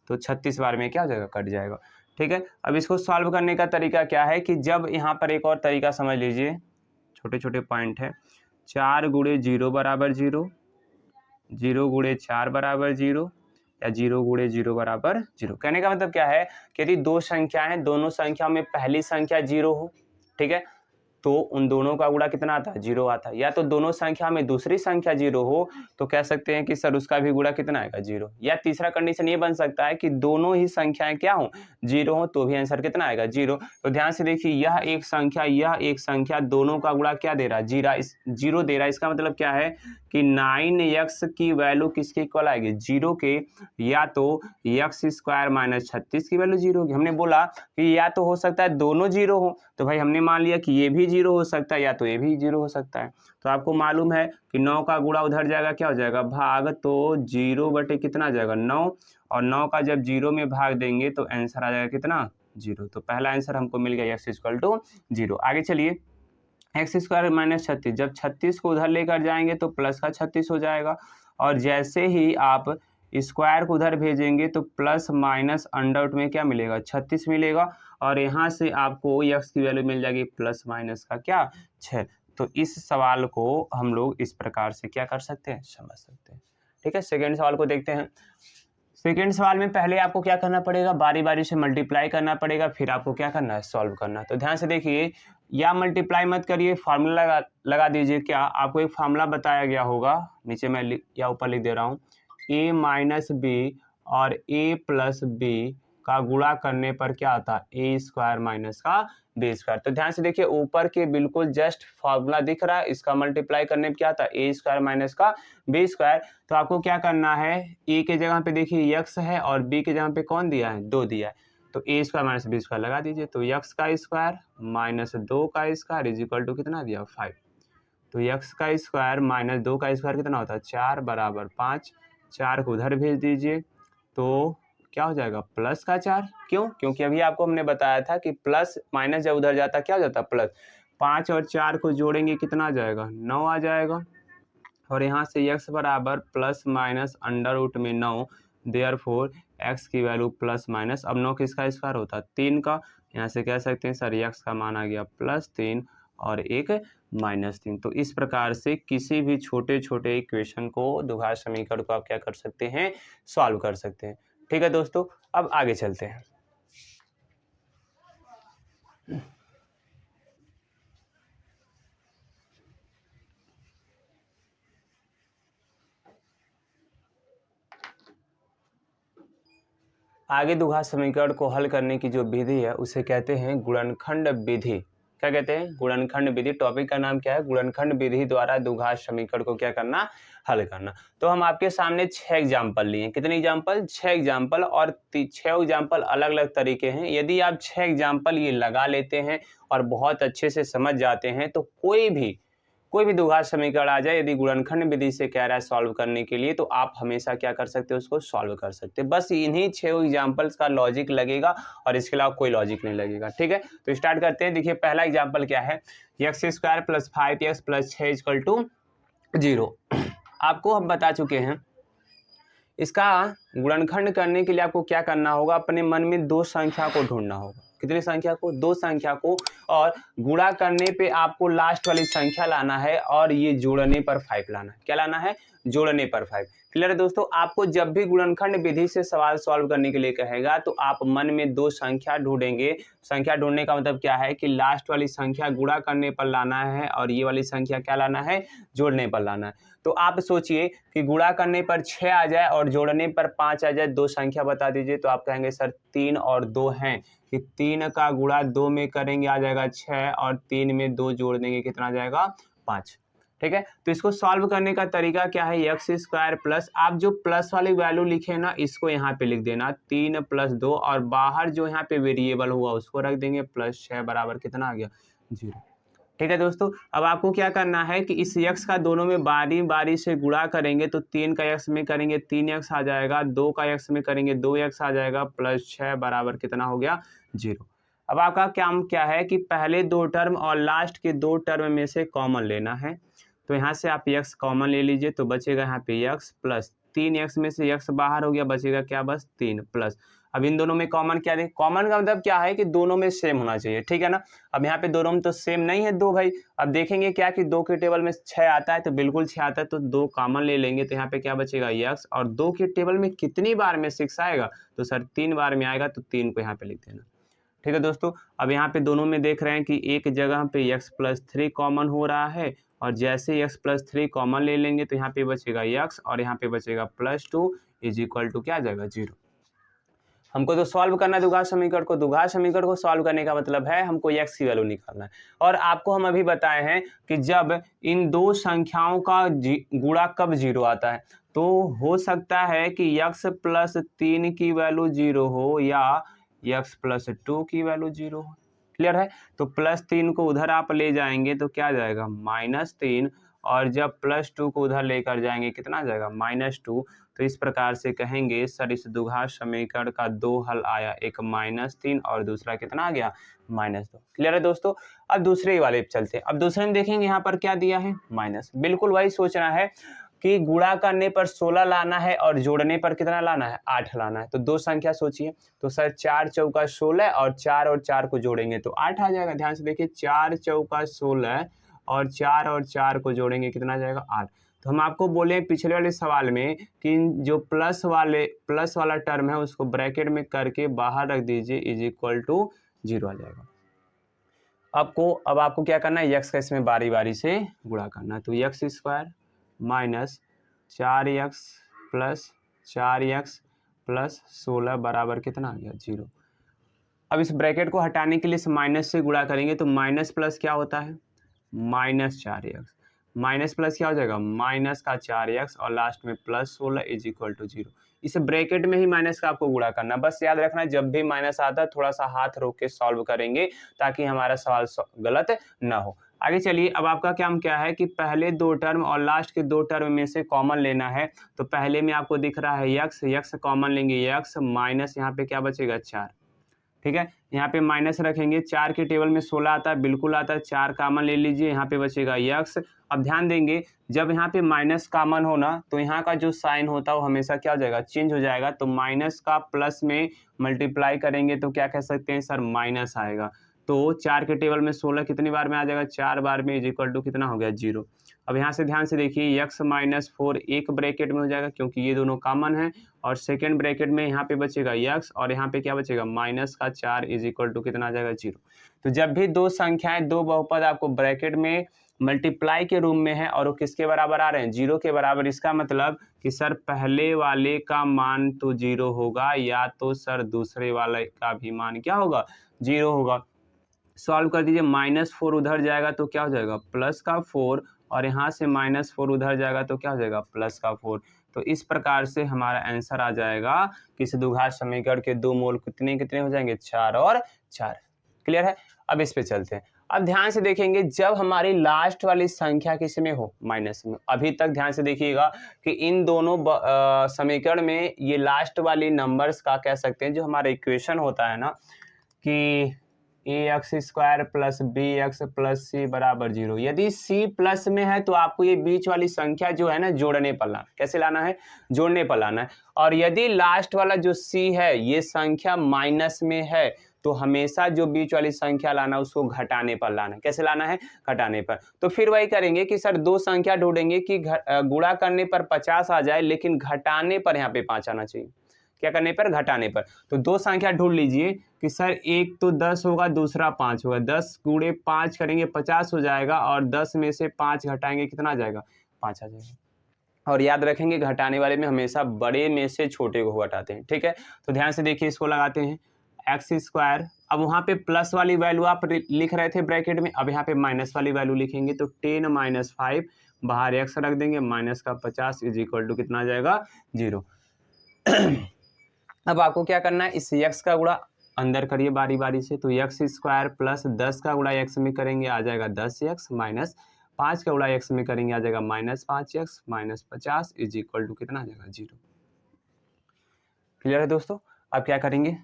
तो 36 बार में क्या हो जाएगा, कट जाएगा। ठीक है, अब इसको सॉल्व करने का तरीका क्या है कि जब यहाँ पर एक और तरीका समझ लीजिए, छोटे छोटे पॉइंट है, 4 गुणे 0 बराबर 0, 0 गुणे 4 बराबर 0, या 0 गुणे 0 बराबर 0। कहने का मतलब क्या है कि यदि दो संख्या है, दोनों संख्या में पहली संख्या 0 हो, ठीक है, तो उन दोनों का गुणा कितना आता है, 0 आता है। या तो दोनों संख्या में दूसरी संख्या 0 हो तो कह सकते हैं कि सर उसका भी गुणा कितना आएगा, 0। या तीसरा कंडीशन ये बन सकता है कि दोनों ही संख्याएं क्या हो, 0 हो, तो भी आंसर कितना आएगा, 0। तो ध्यान से देखिए, यह एक संख्या दोनों का गुणा क्या दे रहा है, 0 दे रहा है। इसका मतलब क्या है कि 9x की वैल्यू किसके इक्वल आएगी, 0 के, या तो x स्क्वायर माइनस 36 की वैल्यू 0 होगी। हमने बोला कि या तो हो सकता है दोनों 0 हो, तो भाई हमने मान लिया कि ये भी 0 हो सकता है, या तो ये भी 0 हो सकता है। तो आपको मालूम है कि 9 का गुणा उधर जाएगा, क्या हो जाएगा, भाग, तो 0 बटे कितना आ जाएगा, 9, और 9 का जब 0 में भाग देंगे तो आंसर आ जाएगा कितना, 0। तो पहला आंसर हमको मिल गया x इक्वल टू 0। आगे चलिए, एक्स स्क्वायर माइनस 36, जब 36 को उधर लेकर जाएंगे तो प्लस का 36 हो जाएगा, और जैसे ही आप स्क्वायर को उधर भेजेंगे तो प्लस माइनस अंडर रूट में क्या मिलेगा, 36 मिलेगा, और यहाँ से आपको एक्स की वैल्यू मिल जाएगी प्लस माइनस का क्या, 6। तो इस सवाल को हम लोग इस प्रकार से क्या कर सकते हैं, समझ सकते हैं। ठीक है, सेकेंड सवाल को देखते हैं। सेकेंड सवाल में पहले आपको क्या करना पड़ेगा, बारी बारी से मल्टीप्लाई करना पड़ेगा, फिर आपको क्या करना है, सॉल्व करना है। तो ध्यान से देखिए, या मल्टीप्लाई मत करिए, फार्मूला लगा दीजिए। क्या आपको एक फार्मूला बताया गया होगा, नीचे मैं या ऊपर लिख दे रहा हूँ, a माइनस बी और a प्लस बी का गुणा करने पर क्या आता है, ए स्क्वायर माइनस का बी स्क्वायर। तो ध्यान से देखिए, ऊपर के बिल्कुल जस्ट फार्मूला दिख रहा है, इसका मल्टीप्लाई करने पर क्या आता है, ए स्क्वायर माइनस का बी स्क्वायर। तो आपको क्या करना है, ए के जगह पे देखिए यक्स है, और बी के जगह पे कौन दिया है, 2 दिया है, तो ए स्क्वायर माइनस बी स्क्वायर लगा दीजिए। तो यक्स का स्क्वायर माइनस 2 का स्क्वायर इज इक्वल टू कितना दिया, 5। तो यक्स का स्क्वायर माइनस 2 का स्क्वायर कितना होता है, 4 बराबर 5। 4 को उधर भेज दीजिए, तो क्या हो जाएगा, प्लस का 4। क्यों, क्योंकि अभी आपको हमने बताया था कि प्लस माइनस जब उधर जाता क्या हो जाता, प्लस। 5 और 4 को जोड़ेंगे कितना आ जाएगा, 9 आ जाएगा, और यहाँ से x बराबर प्लस माइनस अंडर रूट में 9, देयरफॉर x की वैल्यू प्लस माइनस, अब 9 किसका स्क्वायर होता है, 3 का, यहाँ से कह सकते हैं सर x का मान आ गया +3 और एक -3। तो इस प्रकार से किसी भी छोटे छोटे इक्वेशन को, द्विघात समीकरण को आप क्या कर सकते हैं, सॉल्व कर सकते हैं। ठीक है दोस्तों, अब आगे चलते हैं। आगे द्विघात समीकरण को हल करने की जो विधि है उसे कहते हैं गुणनखंड विधि। क्या कहते हैं? गुणनखंड विधि। टॉपिक का नाम क्या है? गुणनखंड विधि द्वारा द्विघात समीकरण को क्या करना? हल करना। तो हम आपके सामने 6 एग्जाम्पल लिए। कितने एग्जाम्पल? 6 एग्जाम्पल, और 6 एग्जाम्पल अलग अलग तरीके हैं। यदि आप 6 एग्जाम्पल ये लगा लेते हैं और बहुत अच्छे से समझ जाते हैं तो कोई भी द्विघात समीकरण आ जाए, यदि गुणनखंड विधि से कह रहा है सॉल्व करने के लिए, तो आप हमेशा क्या कर सकते हो? उसको सॉल्व कर सकते हैं। बस इन्हीं 6 एग्जाम्पल्स का लॉजिक लगेगा और इसके अलावा कोई लॉजिक नहीं लगेगा। ठीक है, तो स्टार्ट करते हैं। देखिए पहला एग्जाम्पल क्या है? X square plus 5x plus 6 equal to 0। आपको हम बता चुके हैं इसका गुणनखंड करने के लिए आपको क्या करना होगा? अपने मन में 2 संख्या को ढूंढना होगा। कितनी संख्या को? 2 संख्या को, और गुणा करने पे आपको लास्ट वाली संख्या लाना है और ये जोड़ने पर 5 लाना है। क्या लाना है? जोड़ने पर 5। क्लियर है दोस्तों? आपको जब भी गुणनखंड विधि से सवाल सॉल्व करने के लिए कहेगा तो आप मन में 2 संख्या ढूंढेंगे। संख्या ढूंढने का मतलब क्या है कि लास्ट वाली संख्या गुणा करने पर लाना है और ये वाली संख्या क्या लाना है? जोड़ने पर लाना है। तो आप सोचिए कि गुणा करने पर 6 आ जाए और जोड़ने पर 5 आ जाए, 2 संख्या बता दीजिए। तो आप कहेंगे सर 3 और 2 हैं, कि 3 का गुणा 2 में करेंगे आ जाएगा 6, और 3 में 2 जोड़ देंगे कितना आ जाएगा? 5। ठीक है, तो इसको सॉल्व करने का तरीका क्या है? एक्स स्क्वायर प्लस, आप जो प्लस वाली वैल्यू लिखे ना इसको यहाँ पे लिख देना 3 प्लस 2, और बाहर जो यहाँ पे वेरिएबल हुआ उसको रख देंगे, प्लस 6 बराबर कितना आ गया? 0। ठीक है दोस्तों, अब आपको क्या करना है कि इस x का दोनों में बारी बारी से गुणा करेंगे तो 3 का x में करेंगे 3x आ जाएगा, 2 का x में करेंगे 2x आ जाएगा, प्लस 6 बराबर कितना हो गया? 0। अब आपका काम क्या है कि पहले 2 टर्म और लास्ट के 2 टर्म में से कॉमन लेना है। तो यहाँ से आप x कॉमन ले लीजिए, तो बचेगा यहाँ पे x प्लस 3x में से x बाहर हो गया, बचेगा क्या? बस 3 प्लस। अब इन दोनों में कॉमन क्या दें? कॉमन का मतलब क्या है कि दोनों में सेम होना चाहिए। ठीक है ना? अब यहाँ पे दोनों में तो सेम नहीं है 2 भाई। अब देखेंगे क्या कि 2 के टेबल में 6 आता है, तो बिल्कुल 6 आता है, तो 2 कॉमन ले लेंगे, तो यहाँ पे क्या बचेगा? x। और 2 के टेबल में कितनी बार में 6 आएगा? तो सर 3 बार में आएगा, तो 3 को यहाँ पे लिख देना। ठीक है दोस्तों, अब यहाँ पे दोनों में देख रहे हैं कि एक जगह पे x प्लस 3 कॉमन हो रहा है, और जैसे x प्लस 3 कॉमन ले लेंगे तो यहाँ पे बचेगा x, और यहाँ पे बचेगा प्लस 2 इज इक्वल टू क्या आ जाएगा? 0। हमको तो सॉल्व करना है द्विघात समीकरण को। द्विघात समीकरण को सॉल्व करने का मतलब है हमको x की वैल्यू निकालना है। और आपको हम अभी बताए हैं कि जब इन 2 संख्याओं का गुणा कब 0 आता है, तो हो सकता है कि x प्लस 3 की वैल्यू 0 हो या x प्लस 2 की वैल्यू 0 हो। क्लियर है? तो प्लस 3 को उधर आप ले जाएंगे तो क्या आ जाएगा? -3, और जब प्लस 2 को उधर लेकर जाएंगे कितना आ जाएगा? -2। तो इस प्रकार से कहेंगे सर इस द्विघात समीकरण का 2 हल आया, एक -3 और दूसरा कितना आ गया? -2। क्लियर है दोस्तों? अब दूसरे वाले पे चलते हैं। अब दूसरे में देखेंगे यहाँ पर क्या दिया है? माइनस। बिल्कुल वही सोचना है कि गुणा करने पर 16 लाना है और जोड़ने पर कितना लाना है? 8 लाना है। तो 2 संख्या सोचिए, तो सर 4 चौका 16 और 4 को जोड़ेंगे तो 8 आ जाएगा। ध्यान से देखिए, 4 चौका 16 और 4 को जोड़ेंगे कितना आ जाएगा? 8। तो हम आपको बोले पिछले वाले सवाल में कि जो प्लस वाला टर्म है उसको ब्रैकेट में करके बाहर रख दीजिए, इज इक्वल टू 0 आ जाएगा। अब आपको क्या करना है? x का इसमें बारी बारी से गुणा करना है। तो x square minus 4x plus 4x plus 16 बराबर कितना आ गया? 0। अब इस ब्रैकेट को हटाने के लिए इस माइनस से गुणा करेंगे तो माइनस प्लस क्या होता है? -4x। माइनस प्लस क्या हो जाएगा? माइनस का 4x और लास्ट में प्लस 16 इज इक्वल टू 0। इस ब्रैकेट में ही माइनस का आपको गुणा करना। बस याद रखना जब भी माइनस आता है थोड़ा सा हाथ रोक के सॉल्व करेंगे ताकि हमारा सवाल गलत ना हो। आगे चलिए, अब आपका काम क्या है कि पहले 2 टर्म और लास्ट के 2 टर्म में से कॉमन लेना है। तो पहले में आपको दिख रहा है x कॉमन लेंगे, x माइनस यहाँ पे क्या बचेगा? 4। ठीक है, यहाँ पे माइनस रखेंगे, 4 के टेबल में 16 आता है, बिल्कुल आता है, 4 कॉमन ले लीजिए, यहाँ पे बचेगा x। अब ध्यान देंगे जब यहाँ पे माइनस कॉमन हो ना तो यहाँ का जो साइन होता है वो हमेशा क्या हो जाएगा? चेंज हो जाएगा। तो माइनस का प्लस में मल्टीप्लाई करेंगे तो क्या कह सकते हैं सर? माइनस आएगा। तो 4 के टेबल में 16 कितनी बार में आ जाएगा? 4 बार में, इज इक्वल टू कितना हो गया? 0। अब यहाँ से ध्यान से देखिए, x माइनस 4 एक ब्रैकेट में हो जाएगा क्योंकि ये दोनों कॉमन है, और सेकेंड ब्रैकेट में यहाँ पे बचेगा x, और यहाँ पे क्या बचेगा? माइनस का 4 इज इक्वल टू कितना आ जाएगा? 0। तो जब भी 2 संख्याएं 2 बहुपद आपको ब्रैकेट में मल्टीप्लाई के रूम में है और वो किसके बराबर आ रहे हैं, 0 के बराबर। इसका मतलब कि सर पहले वाले का मान तो 0 होगा या तो सर दूसरे वाले का भी मान क्या होगा, 0 होगा। सॉल्व कर दीजिए, -4 उधर जाएगा तो क्या हो जाएगा, +4, और यहाँ से -4 उधर जाएगा तो क्या हो जाएगा, +4। तो इस प्रकार से हमारा आंसर आ जाएगा कि इस द्विघात समीकरण के दो मूल कितने कितने हो जाएंगे, 4 और 4। क्लियर है। अब इस पे चलते हैं। अब ध्यान से देखेंगे, जब हमारी लास्ट वाली संख्या किस में हो, माइनस में। अभी तक ध्यान से देखिएगा कि इन दोनों समीकरण में ये लास्ट वाली नंबर्स का कह सकते हैं जो हमारा इक्वेशन होता है ना कि ax² plus bx plus c बराबर 0। यदि c प्लस में है तो आपको ये बीच वाली संख्या जो है ना जोड़ने पर लाना, कैसे लाना है, जोड़ने पर लाना है। और यदि लास्ट वाला जो c है ये संख्या माइनस में है तो हमेशा जो बीच वाली संख्या लाना उसको घटाने पर लाना, कैसे लाना है, घटाने पर। तो फिर वही करेंगे कि सर दो संख्या ढूंढेंगे कि गुणा करने पर 50 आ जाए लेकिन घटाने पर यहाँ पे 5 आना चाहिए। क्या करने पर, घटाने पर। तो दो संख्या ढूंढ लीजिए कि सर एक तो 10 होगा, दूसरा 5 होगा। 10 गुणे 5 करेंगे 50 हो जाएगा और 10 में से 5 घटाएंगे कितना आ जाएगा, 5 आ जाएगा। और याद रखेंगे घटाने वाले में हमेशा बड़े में से छोटे को घटाते हैं, ठीक है। तो ध्यान से देखिए, इसको लगाते हैं x²। अब वहाँ पे प्लस वाली वैल्यू आप लिख रहे थे ब्रैकेट में, अब यहाँ पे माइनस वाली वैल्यू लिखेंगे तो 10 - 5 बाहर x रख देंगे, माइनस का 50 इज इक्वल टू कितना आ जाएगा, 0। अब आपको क्या करना है, इस x का गुणा अंदर करिए बारी बारी से। तो x² प्लस 10 का गुणा x में करेंगे आ जाएगा 10x, माइनस 5 का गुणा x में करेंगे आ जाएगा -5x, minus 50 is equal to कितना आ जाएगा, 0। क्लियर है दोस्तों। अब क्या करेंगे,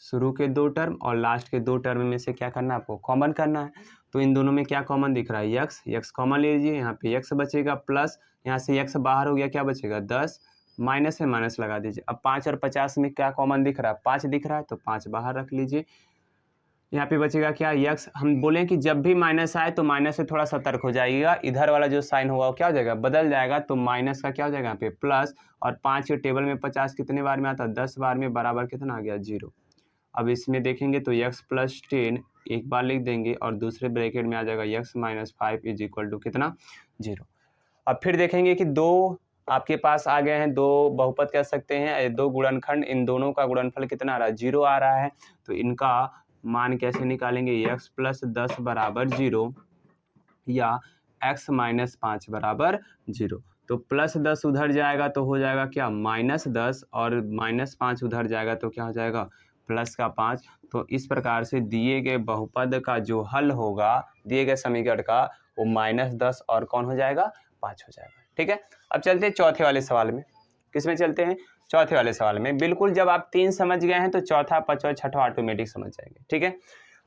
शुरू के दो टर्म और लास्ट के दो टर्म में से क्या करना है, आपको कॉमन करना है। तो इन दोनों में क्या कॉमन दिख रहा है, x कॉमन ले लीजिए, यहाँ पे x बचेगा, प्लस यहाँ से x बाहर हो गया, क्या बचेगा 10, माइनस है माइनस लगा दीजिए। अब 5 और 50 में क्या कॉमन दिख रहा है, 5 दिख रहा है, तो 5 बाहर रख लीजिए। यहाँ पे बचेगा क्या, x। हम बोलें कि जब भी माइनस आए तो माइनस से थोड़ा सतर्क हो जाइएगा, इधर वाला जो साइन होगा वो क्या हो जाएगा, बदल जाएगा। तो माइनस का क्या हो जाएगा यहाँ पे प्लस, और 5 के टेबल में 50 कितने बार में आता है, 10 बार में, बराबर कितना आ गया, 0। अब इसमें देखेंगे तो x + 10 एक बार लिख देंगे और दूसरे ब्रैकेट में आ जाएगा x - 5 इज इक्वल टू कितना, 0। अब फिर देखेंगे कि दो आपके पास आ गए हैं, दो बहुपद कह सकते हैं, दो गुणनखंड, इन दोनों का गुणनफल कितना आ रहा है, 0 आ रहा है। तो इनका मान कैसे निकालेंगे, x + 10 बराबर 0 या x - 5 बराबर 0। तो +10 उधर जाएगा तो हो जाएगा क्या, -10, और -5 उधर जाएगा तो क्या हो जाएगा, +5। तो इस प्रकार से दिए गए बहुपद का जो हल होगा, दिए गए समीकरण का, वो -10 और कौन हो जाएगा, 5 हो जाएगा। ठीक है। अब चलते हैं चौथे वाले सवाल में। किसमें चलते हैं, चौथे वाले सवाल में। बिल्कुल जब आप 3 समझ गए हैं तो चौथा, पांचवा, छठवां ऑटोमेटिक समझ जाएंगे। ठीक है।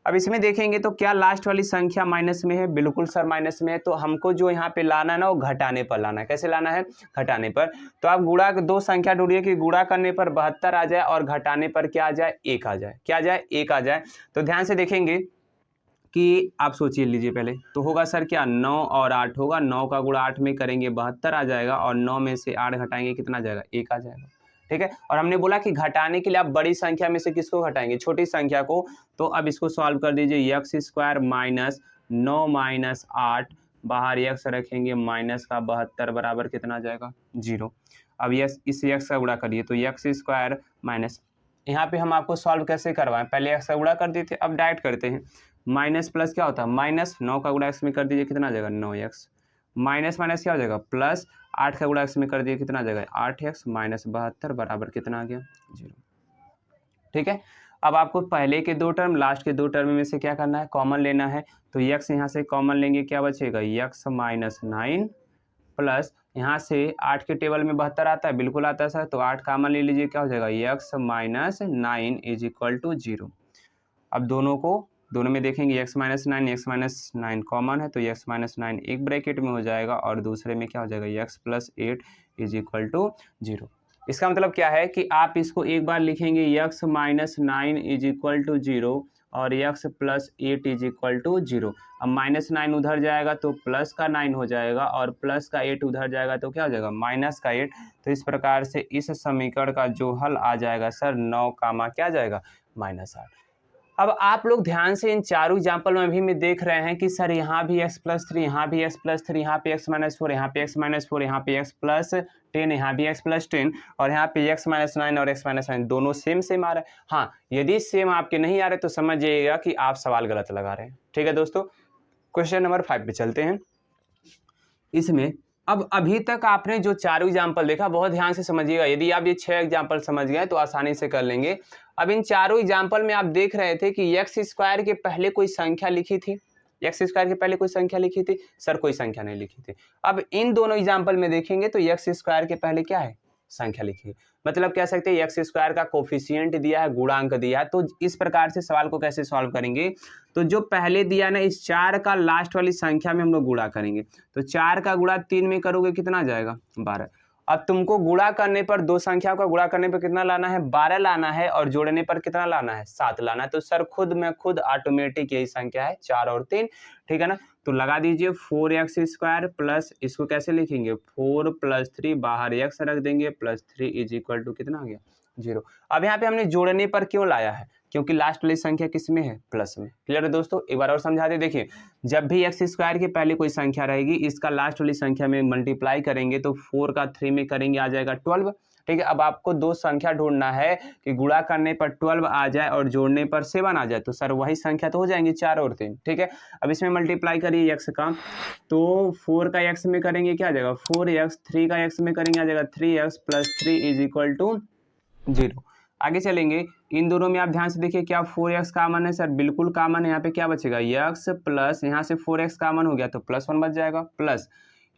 अब इसमें देखेंगे तो क्या लास्ट वाली संख्या माइनस में है, बिल्कुल सर माइनस में है। तो हमको जो यहाँ पे लाना है ना, वो घटाने पर लाना है। कैसे लाना है, घटाने पर। तो आप गुणा दो संख्या ढूंढिए कि गुणा करने पर 72 आ जाए और घटाने पर क्या आ जाए, 1 आ जाए। क्या आ जाए, 1 आ जाए। तो ध्यान से देखेंगे कि आप सोचिए लीजिए पहले, तो होगा सर क्या, 9 और 8 होगा। 9 का गुणा 8 में करेंगे 72 आ जाएगा, और 9 में से 8 घटाएंगे कितना आ जाएगा, 1 आ जाएगा। ठीक है। और हमने बोला कि घटाने के लिए आप बड़ी संख्या में से किसको घटाएंगे, छोटी संख्या को। तो अब इसको सॉल्व कर दीजिए, x² माइनस 9 माइनस 8, बाहर x रखेंगे, माइनस का 72 बराबर कितना आ जाएगा, 0। अब इस x का गुणा करिए, तो x² माइनस, यहाँ पे हम आपको सॉल्व कैसे करवाएं, पहले x का गुणा कर देते, अब डायरेक्ट करते हैं। माइनस प्लस क्या होता है, माइनस 9 का गुणा x में कर दीजिए कितना आ जाएगा, 9x, माइनस माइनस क्या हो जाएगा, प्लस 8 का गुणा x में कर दिए कितना आ जाएगा, 8x, माइनस 72 बराबर कितना आ गया, 0। ठीक है। अब आपको पहले के दो टर्म, लास्ट के दो टर्म में से क्या करना है, कॉमन लेना है। तो x यहाँ से कॉमन लेंगे, क्या बचेगा, x - 9 प्लस यहाँ से 8 के टेबल में 72 आता है, बिल्कुल आता है सर। तो 8 कॉमन ले लीजिए, क्या हो जाएगा, x - 9 इज इक्वल टू 0। अब दोनों में देखेंगे x - 9 कॉमन है, तो x - 9 एक ब्रैकेट में हो जाएगा और दूसरे में क्या हो जाएगा, x + 8 इज इक्वल टू 0। इसका मतलब क्या है कि आप इसको एक बार लिखेंगे, x - 9 इज इक्वल टू 0 और x + 8 इज इक्वल टू 0। अब -9 उधर जाएगा तो प्लस का 9 हो जाएगा, और प्लस का 8 उधर जाएगा तो क्या हो जाएगा, माइनस का 8। तो इस प्रकार से इस समीकरण का जो हल आ जाएगा सर, 9 कामा क्या जाएगा, -8। अब आप लोग ध्यान से इन चारों एग्जाम्पल में भी मैं देख रहे हैं कि सर यहाँ भी x+3, यहाँ भी x+3, यहाँ पे x-4, यहाँ पे x-4, यहाँ पे x+10, यहाँ भी x+10 और यहाँ पे x-9 और x-9 दोनों सेम आ रहा है। हाँ, यदि सेम आपके नहीं आ रहे तो समझिएगा कि आप सवाल गलत लगा रहे हैं। ठीक है दोस्तों, क्वेश्चन नंबर 5 पे चलते हैं। इसमें अब अभी तक आपने जो चारों एग्जाम्पल देखा बहुत ध्यान से समझिएगा। यदि आप ये 6 एग्जाम्पल समझ गए तो आसानी से कर लेंगे। अब इन चारों एग्जाम्पल में आप देख रहे थे कि एक्स स्क्वायर के पहले कोई संख्या लिखी थी, एक्स स्क्वायर के पहले कोई संख्या लिखी थी, सर कोई संख्या नहीं लिखी थी। अब इन दोनों एग्जाम्पल में देखेंगे तो एक्स स्क्वायर के पहले क्या है, संख्या लिखी है। मतलब कह सकते हैं एक्स स्क्वायर का कोफिशिएंट दिया है, गुणांक दिया है। तो इस प्रकार से सवाल को कैसे सॉल्व करेंगे, तो जो पहले दिया ना इस 4 का लास्ट वाली संख्या में हम लोग गुणा करेंगे। तो 4 का गुणा 3 में करोगे कितना आ जाएगा, 12। अब तुमको गुणा करने पर दो संख्याओं का गुणा करने पर कितना लाना है, 12 लाना है और जोड़ने पर कितना लाना है, 7 लाना है। तो सर खुद में खुद ऑटोमेटिक यही संख्या है 4 और 3, ठीक है ना। तो लगा दीजिए 4x² प्लस इसको कैसे लिखेंगे 4 + 3 बाहर x रख देंगे प्लस 3 इज इक्वल टू कितना आ गया 0। अब यहाँ पे हमने जोड़ने पर क्यों लाया है, क्योंकि लास्ट वाली संख्या किस में है, प्लस में। क्लियर है दोस्तों, एक बार और समझा दे। देखिए जब भी एक्स स्क्वायर के पहले कोई संख्या रहेगी इसका लास्ट वाली संख्या में मल्टीप्लाई करेंगे तो 4 का 3 में करेंगे आ जाएगा 12। ठीक है, अब आपको दो संख्या ढूंढना है कि गुणा करने पर 12 आ जाए और जोड़ने पर 7 आ जाए। तो सर वही संख्या तो हो जाएंगी 4 और 3। ठीक है, अब इसमें मल्टीप्लाई करिए एक्स का, तो 4 का एक्स में करेंगे क्या आ जाएगा 4x, 3 का एक्स में करेंगे आ जाएगा 3x plus 3 is equal to 0। आगे चलेंगे, इन दोनों में आप ध्यान से देखिए क्या 4x कॉमन है, सर बिल्कुल कॉमन है। यहाँ पे क्या बचेगा x प्लस यहाँ से 4x कॉमन हो गया तो +1 बच जाएगा, प्लस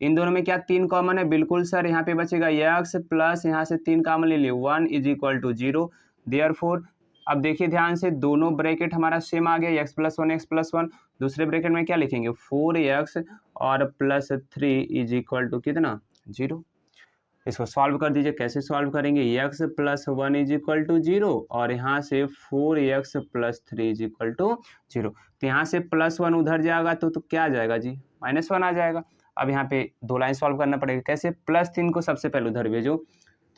इन दोनों में क्या 3 कॉमन है, बिल्कुल सर यहाँ पे बचेगा x प्लस यहाँ से 3 कॉमन ले लिए 1 इज इक्वल टू 0। देयरफॉर अब देखिए ध्यान से दोनों ब्रैकेट हमारा सेम आ गया x+1 दूसरे ब्रैकेट में क्या लिखेंगे 4x और प्लस 3 इज इक्वल टू कितना 0। इसको सॉल्व कर दीजिए, कैसे सॉल्व करेंगे x + 1 इज इक्वल टू 0 और यहाँ से 4x + 3 इज इक्वल टू 0। तो यहाँ से +1 उधर जाएगा तो क्या आ जाएगा जी -1 आ जाएगा। अब यहाँ पे दो लाइन सॉल्व करना पड़ेगा, कैसे +3 को सबसे पहले उधर भेजो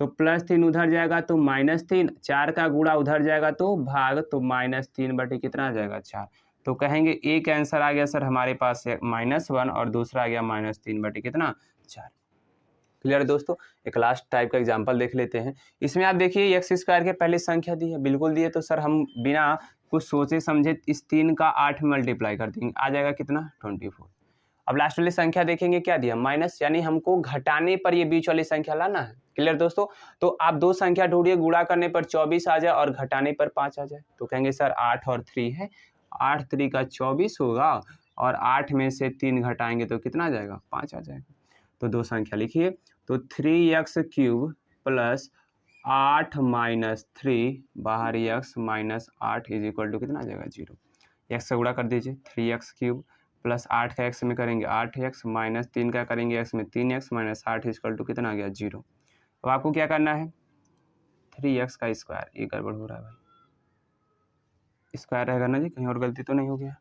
तो +3 उधर जाएगा तो -3, 4 का गुणा उधर जाएगा तो भाग, तो -3 बटे कितना आ जाएगा 4। तो कहेंगे एक आंसर आ गया सर हमारे पास -1 और दूसरा आ गया -3 बटे कितना 4। क्लियर है दोस्तों, एक लास्ट टाइप का एग्जांपल देख लेते हैं। इसमें आप देखिए एक्स स्क्वायर के पहले संख्या दी है, बिल्कुल दी है, तो सर हम बिना कुछ सोचे समझे इस 3 का 8 में मल्टीप्लाई कर देंगे, आ जाएगा कितना 24। अब लास्ट वाली संख्या देखेंगे क्या दिया माइनस, यानी हमको घटाने पर ये बीच वाली संख्या लाना है। क्लियर दोस्तों, तो आप दो संख्या ढूंढिए, गुणा करने पर 24 आ जाए और घटाने पर 5 आ जाए। तो कहेंगे सर 8 और 3 है, 8 3 का 24 होगा और 8 में से 3 घटाएंगे तो कितना आ जाएगा 5 आ जाएगा। तो दो संख्या लिखिए, तो 3x³ प्लस 8 माइनस 3 बाहर x minus 8 is equal to कितना आ जाएगा 0। x से गुणा कर दीजिए 3x³ प्लस 8 का x में करेंगे 8x माइनस 3 का करेंगे x में 3x माइनस 8 इक्वल टू कितना आ गया 0। अब आपको क्या करना है 3x का स्क्वायर, ये गड़बड़ हो रहा है भाई, स्क्वायर रहेगा ना जी, कहीं और गलती तो नहीं हो गया।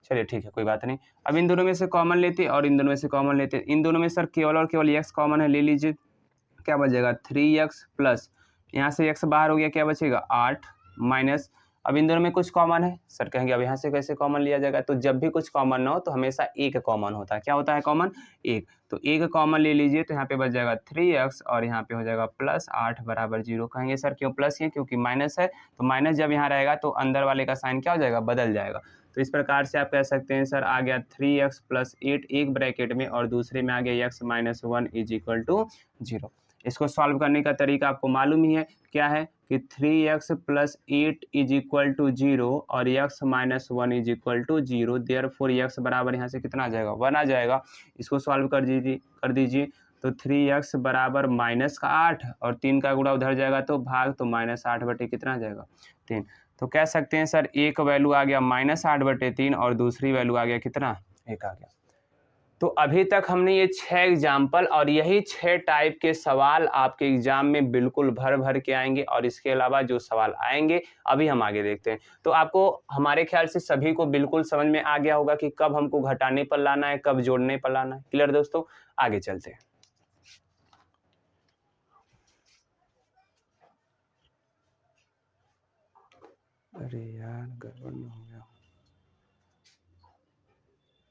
चलिए ठीक है कोई बात नहीं। अब इन दोनों में से कॉमन लेते और इन दोनों में से कॉमन लेते, इन दोनों में सर केवल और केवल x कॉमन है, ले लीजिए। क्या बचेगा 3x प्लस यहाँ से x बाहर हो गया, क्या बचेगा 8 माइनस, अब इन दोनों में कुछ कॉमन है, सर कहेंगे अब यहाँ से कैसे कॉमन लिया जाएगा, तो जब भी कुछ कॉमन ना हो तो हमेशा एक कॉमन होता है। क्या होता है कॉमन, एक, तो एक कॉमन ले लीजिए, तो यहाँ पे बच जाएगा 3x और यहाँ पे हो जाएगा प्लस 8 बराबर 0। कहेंगे सर क्यों प्लस है, क्योंकि माइनस है, तो माइनस जब यहाँ रहेगा तो अंदर वाले का साइन क्या हो जाएगा, बदल जाएगा। तो इस प्रकार से आप कह सकते हैं सर आ गया 3x प्लस 8 एक ब्रैकेट में और दूसरे में आ गया x minus 1 is equal to 0। इसको सॉल्व करने का तरीका आपको मालूम ही है, क्या है कि 3x plus 8 is equal to 0 और x minus 1 is equal to 0, therefore x बराबर यहाँ से कितना आ जाएगा 1 आ जाएगा। इसको सॉल्व कर दीजिए तो 3x बराबर -8 और 3 का गुणा उधर जाएगा तो भाग, तो -8 बटे कितना आ जाएगा 3। तो कह सकते हैं सर एक वैल्यू आ गया -8 बटे 3 और दूसरी वैल्यू आ गया कितना 1 आ गया। तो अभी तक हमने ये 6 एग्जाम्पल और यही 6 टाइप के सवाल आपके एग्जाम में बिल्कुल भर भर के आएंगे और इसके अलावा जो सवाल आएंगे अभी हम आगे देखते हैं। तो आपको हमारे ख्याल से सभी को बिल्कुल समझ में आ गया होगा कि कब हमको घटाने पर लाना है, कब जोड़ने पर लाना है। क्लियर दोस्तों, आगे चलते हैं। अरे यार गड़बड़ में हो गया,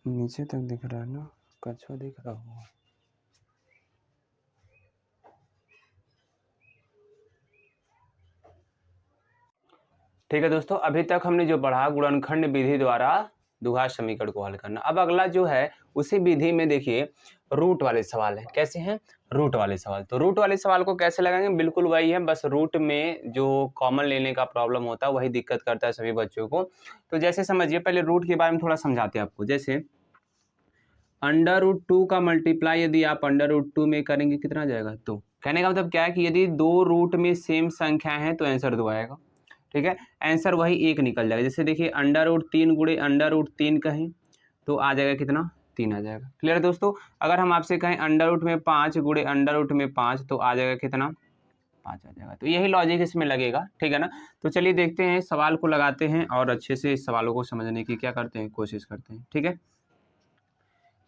नीचे तक दिख रहा है ना, कछुआ दिख रहा होगा। ठीक है दोस्तों, अभी तक हमने जो पढ़ा गुणनखंड विधि द्वारा द्विघात समीकरण को हल करना। अब अगला जो है उसी विधि में देखिए रूट वाले सवाल है। कैसे हैं? रूट वाले सवाल। तो रूट वाले सवाल को कैसे लगाएंगे? बिल्कुल वही है, बस रूट में जो कॉमन लेने का प्रॉब्लम होता है वही दिक्कत करता है सभी बच्चों को। तो जैसे समझिए, पहले रूट के बारे में थोड़ा समझाते हैं आपको। जैसे √2 का मल्टीप्लाई यदि आप √2 में करेंगे कितना जाएगा? 2। कहने का मतलब क्या है कि यदि दो रूट में सेम संख्या है तो आंसर 2 आएगा। ठीक है, आंसर वही एक निकल जाएगा। जैसे देखिए √3 गुणे √3 कहें तो आ जाएगा कितना? 3 आ जाएगा। क्लियर है दोस्तों? अगर हम आपसे कहें √ में 5 गुणे √ में 5 तो आ जाएगा कितना? 5 आ जाएगा। तो यही लॉजिक इसमें लगेगा। ठीक है ना? तो चलिए देखते हैं, सवाल को लगाते हैं और अच्छे से इस सवालों को समझने की क्या करते हैं, कोशिश करते हैं। ठीक है,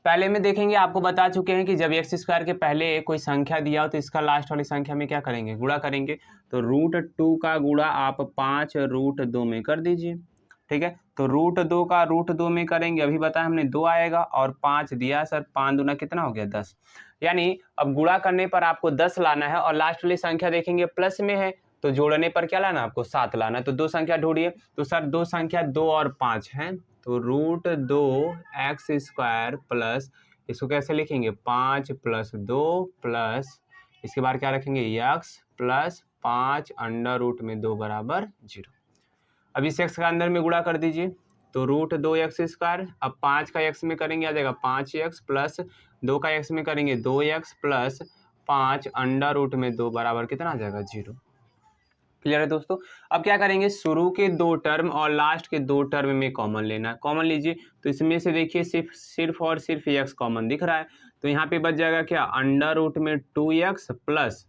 पहले में देखेंगे, आपको बता चुके हैं कि जब x² के पहले कोई संख्या दिया हो तो इसका लास्ट वाली संख्या में क्या करेंगे? गुणा करेंगे। तो √2 का गुणा आप 5 √2 में कर दीजिए। ठीक है, तो √2 का √2 में करेंगे, अभी बताया हमने 2 आएगा और 5 दिया सर, 5 दूना कितना हो गया? 10। यानी अब गुणा करने पर आपको 10 लाना है और लास्ट वाली संख्या देखेंगे प्लस में है तो जोड़ने पर क्या लाना? आपको 7 लाना है। तो दो संख्या ढूंढिए। तो सर दो संख्या 2 और 5 है, तो √2x² प्लस, इसको कैसे लिखेंगे? 5 + 2 प्लस इसके बाद क्या रखेंगे? x प्लस 5 √2 बराबर 0। अब इस x का अंदर में गुणा कर दीजिए। तो √2x², अब 5 का x में करेंगे आ जाएगा 5x प्लस 2 का x में करेंगे 2x प्लस 5 √2 बराबर कितना आ जाएगा? 0। क्लियर है दोस्तों? अब क्या करेंगे, शुरू के दो टर्म और लास्ट के दो टर्म में कॉमन लेना है। कॉमन लीजिए, तो इसमें से देखिए सिर्फ और सिर्फ x कॉमन दिख रहा है, तो यहाँ पे बच जाएगा क्या? √2x प्लस,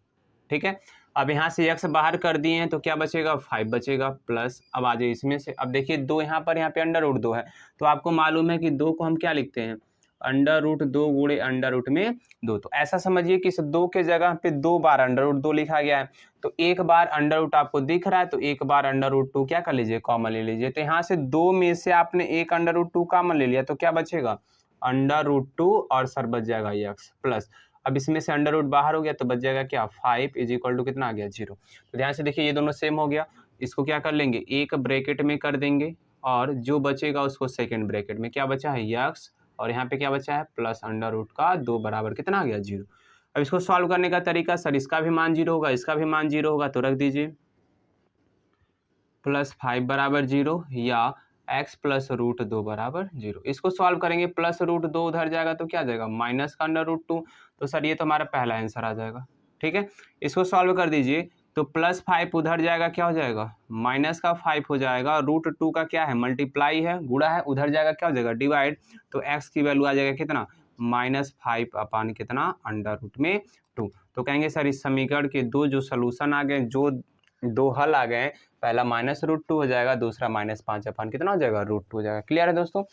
ठीक है, अब यहाँ से x बाहर कर दिए हैं तो क्या बचेगा? 5 बचेगा प्लस। अब आ जाए इसमें से, अब देखिए दो यहाँ पे √2 है, तो आपको मालूम है कि दो को हम क्या लिखते हैं? √2 गुणे √ में 2। तो ऐसा समझिए कि इस 2 के जगह पे 2 बार √2 लिखा गया है, तो एक बार अंडर आपको दिख रहा है तो एक बार √2 क्या कर लीजिए? कॉमन ले लीजिए। तो यहाँ से 2 में से आपने एक √2 कॉमन ले लिया तो क्या बचेगा? √2 और सर बच जाएगा x प्लस, अब इसमें से अंडर रूट बाहर हो गया तो बच जाएगा क्या? 5 = कितना आ गया? 0। तो ध्यान से देखिए ये दोनों सेम हो गया, इसको क्या कर लेंगे? एक ब्रैकेट में कर देंगे और जो बचेगा उसको सेकेंड ब्रैकेट में। क्या बचा है? x, और यहाँ पे क्या बचा है? प्लस √2 बराबर कितना आ गया? 0। अब इसको सॉल्व करने का तरीका, सर इसका भी मान 0 होगा, इसका भी मान 0 होगा, तो रख दीजिए +5 बराबर 0 या x प्लस √2 बराबर 0। इसको सॉल्व करेंगे, प्लस √2 उधर जाएगा तो क्या जाएगा? माइनस का √2। तो सर ये तो हमारा पहला आंसर आ जाएगा। ठीक है, इसको सॉल्व कर दीजिए, तो +5 उधर जाएगा, क्या हो जाएगा? माइनस का 5 हो जाएगा। √2 का क्या है? मल्टीप्लाई है, गुणा है, उधर जाएगा क्या हो जाएगा? डिवाइड। तो x की वैल्यू आ जाएगा कितना? -5 अपान कितना? √2। तो कहेंगे सर इस समीकरण के दो जो सोल्यूशन आ गए, जो दो हल आ गए, पहला -√2 हो जाएगा, दूसरा -5 अपान कितना हो जाएगा? √2 हो जाएगा। क्लियर है दोस्तों?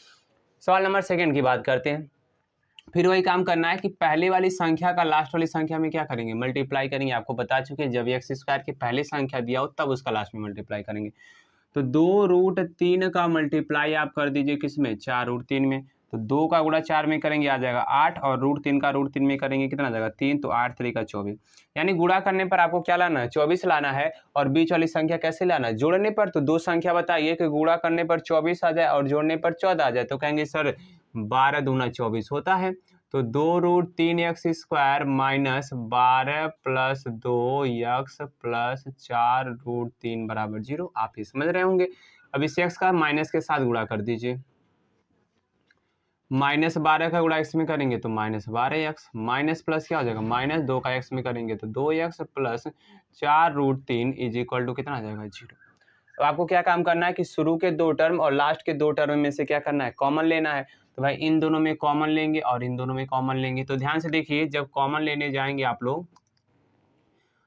सवाल नंबर सेकंड की बात करते हैं। फिर वही काम करना है कि पहले वाली संख्या का लास्ट वाली संख्या में क्या करेंगे? मल्टीप्लाई करेंगे। आपको बता चुके हैं जब x² की पहले संख्या दिया हो तब उसका लास्ट में मल्टीप्लाई करेंगे। तो 2√3 का मल्टीप्लाई आप कर दीजिए किसमें? 4√3 में। तो 2 का गुणा 4 में करेंगे आ जाएगा 8 और √3 का √3 में करेंगे कितना आ जाएगा? 3। तो 8 3 का 24। यानी गुणा करने पर आपको क्या लाना है? 24 लाना है। और बीच वाली संख्या कैसे लाना है? जोड़ने पर। तो दो संख्या बताइए कि गुणा करने पर 24 आ जाए और जोड़ने पर 14 आ जाए, तो कहेंगे सर 12 दूना 24 होता है। तो 2√3x² minus 12 plus 2x plus 4√3 बराबर 0। आप ये समझ रहे होंगे। अब इस x का माइनस के साथ गुणा कर दीजिए। -12 का गुणा x में करेंगे तो -12x, माइनस प्लस क्या हो जाएगा? -2 का x में करेंगे तो 2x प्लस 4√3 = कितना आ जाएगा? 0। तो आपको क्या काम करना है कि शुरू के दो टर्म और लास्ट के दो टर्म में से क्या करना है? कॉमन लेना है। तो भाई इन दोनों में कॉमन लेंगे और इन दोनों में कॉमन लेंगे। तो ध्यान से देखिए, जब कॉमन लेने जाएंगे आप लोग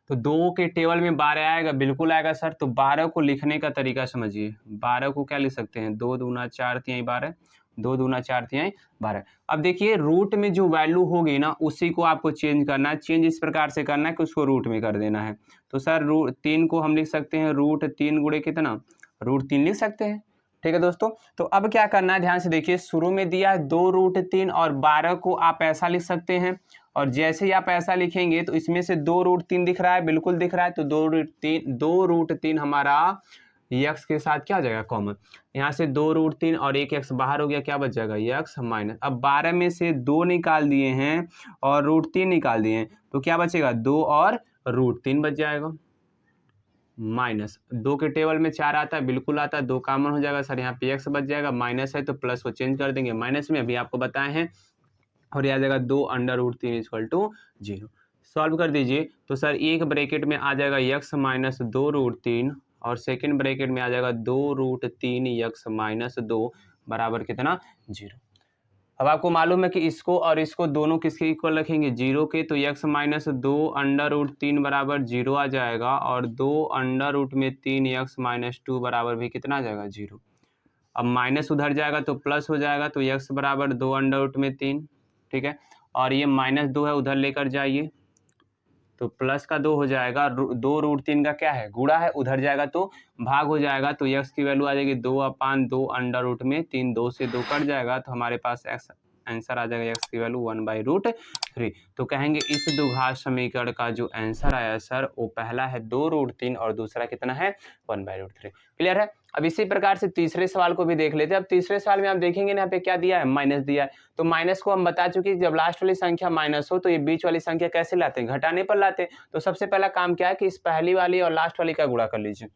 तो 2 के टेबल में 12 आएगा, बिल्कुल आएगा सर। तो 12 को लिखने का तरीका समझिए। 12 को क्या लिख सकते हैं? 2 दूना 4 तिहाई 12, 2 दूना 4 तिहाई 12। अब देखिए रूट में जो वैल्यू होगी ना उसी को आपको चेंज करना है। चेंज इस प्रकार से करना है कि उसको रूट में कर देना है। तो सर 3 को हम लिख सकते हैं √3 गुणे कितना? √3 लिख सकते हैं। ठीक है दोस्तों, तो अब क्या करना है ध्यान से देखिए, शुरू में दिया है 2√3 और 12 को आप ऐसा लिख सकते हैं, और जैसे ही आप ऐसा लिखेंगे तो इसमें से 2√3 दिख रहा है, बिल्कुल दिख रहा है, तो 2√3 हमारा यक्स के साथ क्या हो जाएगा कॉमन, यहाँ से 2√3 और एक यक्स बाहर हो गया, क्या बच जाएगा यक्स माइनस। अब 12 में से 2 निकाल दिए हैं और √3 निकाल दिए हैं, तो क्या बचेगा 2 और √3 बच जाएगा, माइनस 2 के टेबल में 4 आता है, बिल्कुल आता है, 2 कॉमन हो जाएगा सर, यहाँ पे एक्स बच जाएगा, माइनस है तो प्लस को चेंज कर देंगे माइनस में, अभी आपको बताए हैं, और यह आ जाएगा 2√3 = 0। सॉल्व कर दीजिए तो सर एक ब्रैकेट में आ जाएगा यक्स माइनस 2√3 और सेकेंड ब्रैकेट में आ जाएगा 2√3 यक्स माइनस 2 बराबर कितना 0। अब आपको मालूम है कि इसको और इसको दोनों किसके इक्वल रखेंगे 0 के, तो यक्स माइनस 2√3 बराबर 0 आ जाएगा, और 2√3 यक्स माइनस 2 बराबर भी कितना आ जाएगा 0। अब माइनस उधर जाएगा तो प्लस हो जाएगा, तो यक्स बराबर 2√3, ठीक है, और ये -2 है उधर लेकर जाइए तो प्लस का 2 हो जाएगा, 2√3 का क्या है गुणा है, उधर जाएगा तो भाग हो जाएगा, तो यक्स की वैल्यू आ जाएगी 2/2 2 से 2 कट जाएगा, तो हमारे पास एक्स आंसर आ जाएगा यक्स की वैल्यू 1/√3। तो कहेंगे इस द्विघात समीकरण का जो आंसर आया सर वो पहला है 2√3 और दूसरा कितना है 1/√3। क्लियर है। अब इसी प्रकार से तीसरे सवाल को भी देख लेते हैं। अब तीसरे सवाल में आप देखेंगे ना यहाँ पे क्या दिया है माइनस दिया है, तो माइनस को हम बता चुके जब लास्ट वाली संख्या माइनस हो तो ये बीच वाली संख्या कैसे लाते हैं घटाने पर लाते हैं। तो सबसे पहला काम क्या है कि इस पहली वाली और लास्ट वाली का गुणा कर लीजिए।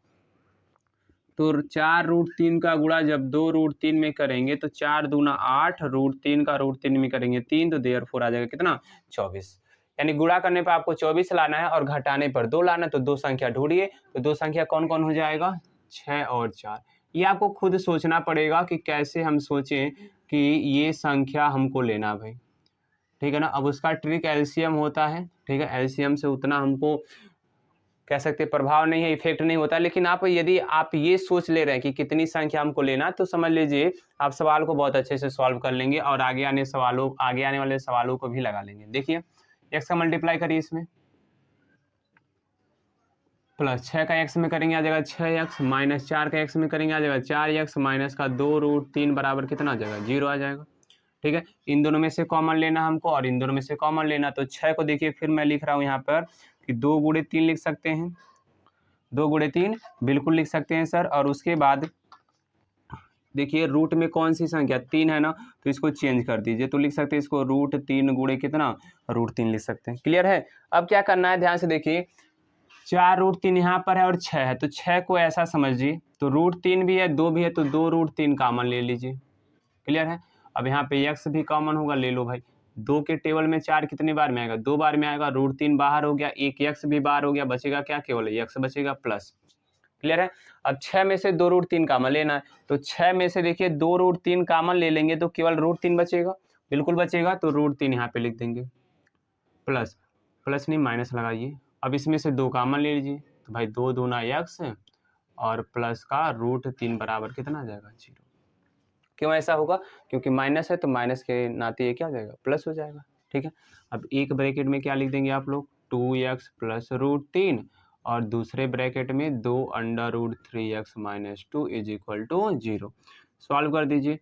तो 4√3 का गुणा जब 2√3 में करेंगे तो 4 दूना 8, √3 का √3 में करेंगे 3, तो देयरफॉर आ जाएगा कितना 24। यानी गुणा करने पर आपको 24 लाना है और घटाने पर 2 लाना है, तो दो संख्या ढूंढिए, तो दो संख्या कौन कौन हो जाएगा 6 और 4। ये आपको खुद सोचना पड़ेगा कि कैसे हम सोचें कि ये संख्या हमको लेना भाई, ठीक है ना। अब उसका ट्रिक एलसीएम होता है, ठीक है, एलसीएम से उतना हमको कह सकते प्रभाव नहीं है, इफेक्ट नहीं होता, लेकिन आप यदि आप ये सोच ले रहे हैं कि कितनी संख्या हमको लेना, तो समझ लीजिए आप सवाल को बहुत अच्छे से सॉल्व कर लेंगे और आगे आने वाले सवालों को भी लगा लेंगे। देखिए एक्स का मल्टीप्लाई करिए इसमें, प्लस 6 का एक्स में करेंगे आ जाएगा 6x, माइनस 4 का एक्स में करेंगे आ जाएगा 4x, माइनस का 2√3 बराबर कितना आ जाएगा 0 आ जाएगा। ठीक है, इन दोनों में से कॉमन लेना हमको और इन दोनों में से कॉमन लेना, तो 6 को देखिए फिर मैं लिख रहा हूँ यहाँ पर कि 2 × 3 लिख सकते हैं, 2 × 3 बिल्कुल लिख सकते हैं सर। और उसके बाद देखिए रूट में कौन सी संख्या 3 है ना, तो इसको चेंज कर दीजिए, तो लिख सकते हैं इसको √3 गुणे कितना √3 लिख सकते हैं। क्लियर है। अब क्या करना है ध्यान से देखिए, 4√3 यहाँ पर है और 6 है, तो 6 को ऐसा समझिए, तो √3 भी है 2 भी है, तो 2√3 कॉमन ले लीजिए। क्लियर है। अब यहाँ पे x भी कॉमन होगा, ले लो भाई, 2 के टेबल में 4 कितने बार में आएगा 2 बार में आएगा, √3 बाहर हो गया, एक x भी बाहर हो गया, बचेगा क्या केवल x बचेगा प्लस। क्लियर है। अब 6 में से 2√3 कॉमन लेना है, तो 6 में से देखिए 2√3 कॉमन ले लेंगे तो केवल √3 बचेगा, बिल्कुल बचेगा, तो √3 यहाँ पे लिख देंगे, प्लस प्लस नहीं माइनस लगाइए। अब इसमें से 2 कॉमन ले लीजिए, तो भाई 2 दूना x और प्लस का √3 बराबर कितना आ जाएगा 0। क्यों ऐसा होगा, क्योंकि माइनस है तो माइनस के नाते ये क्या हो जाएगा प्लस हो जाएगा। ठीक है, अब एक ब्रैकेट में क्या लिख देंगे आप लोग 2x प्लस √3 और दूसरे ब्रैकेट में 2√3x माइनस 2 = 0। सॉल्व कर दीजिए,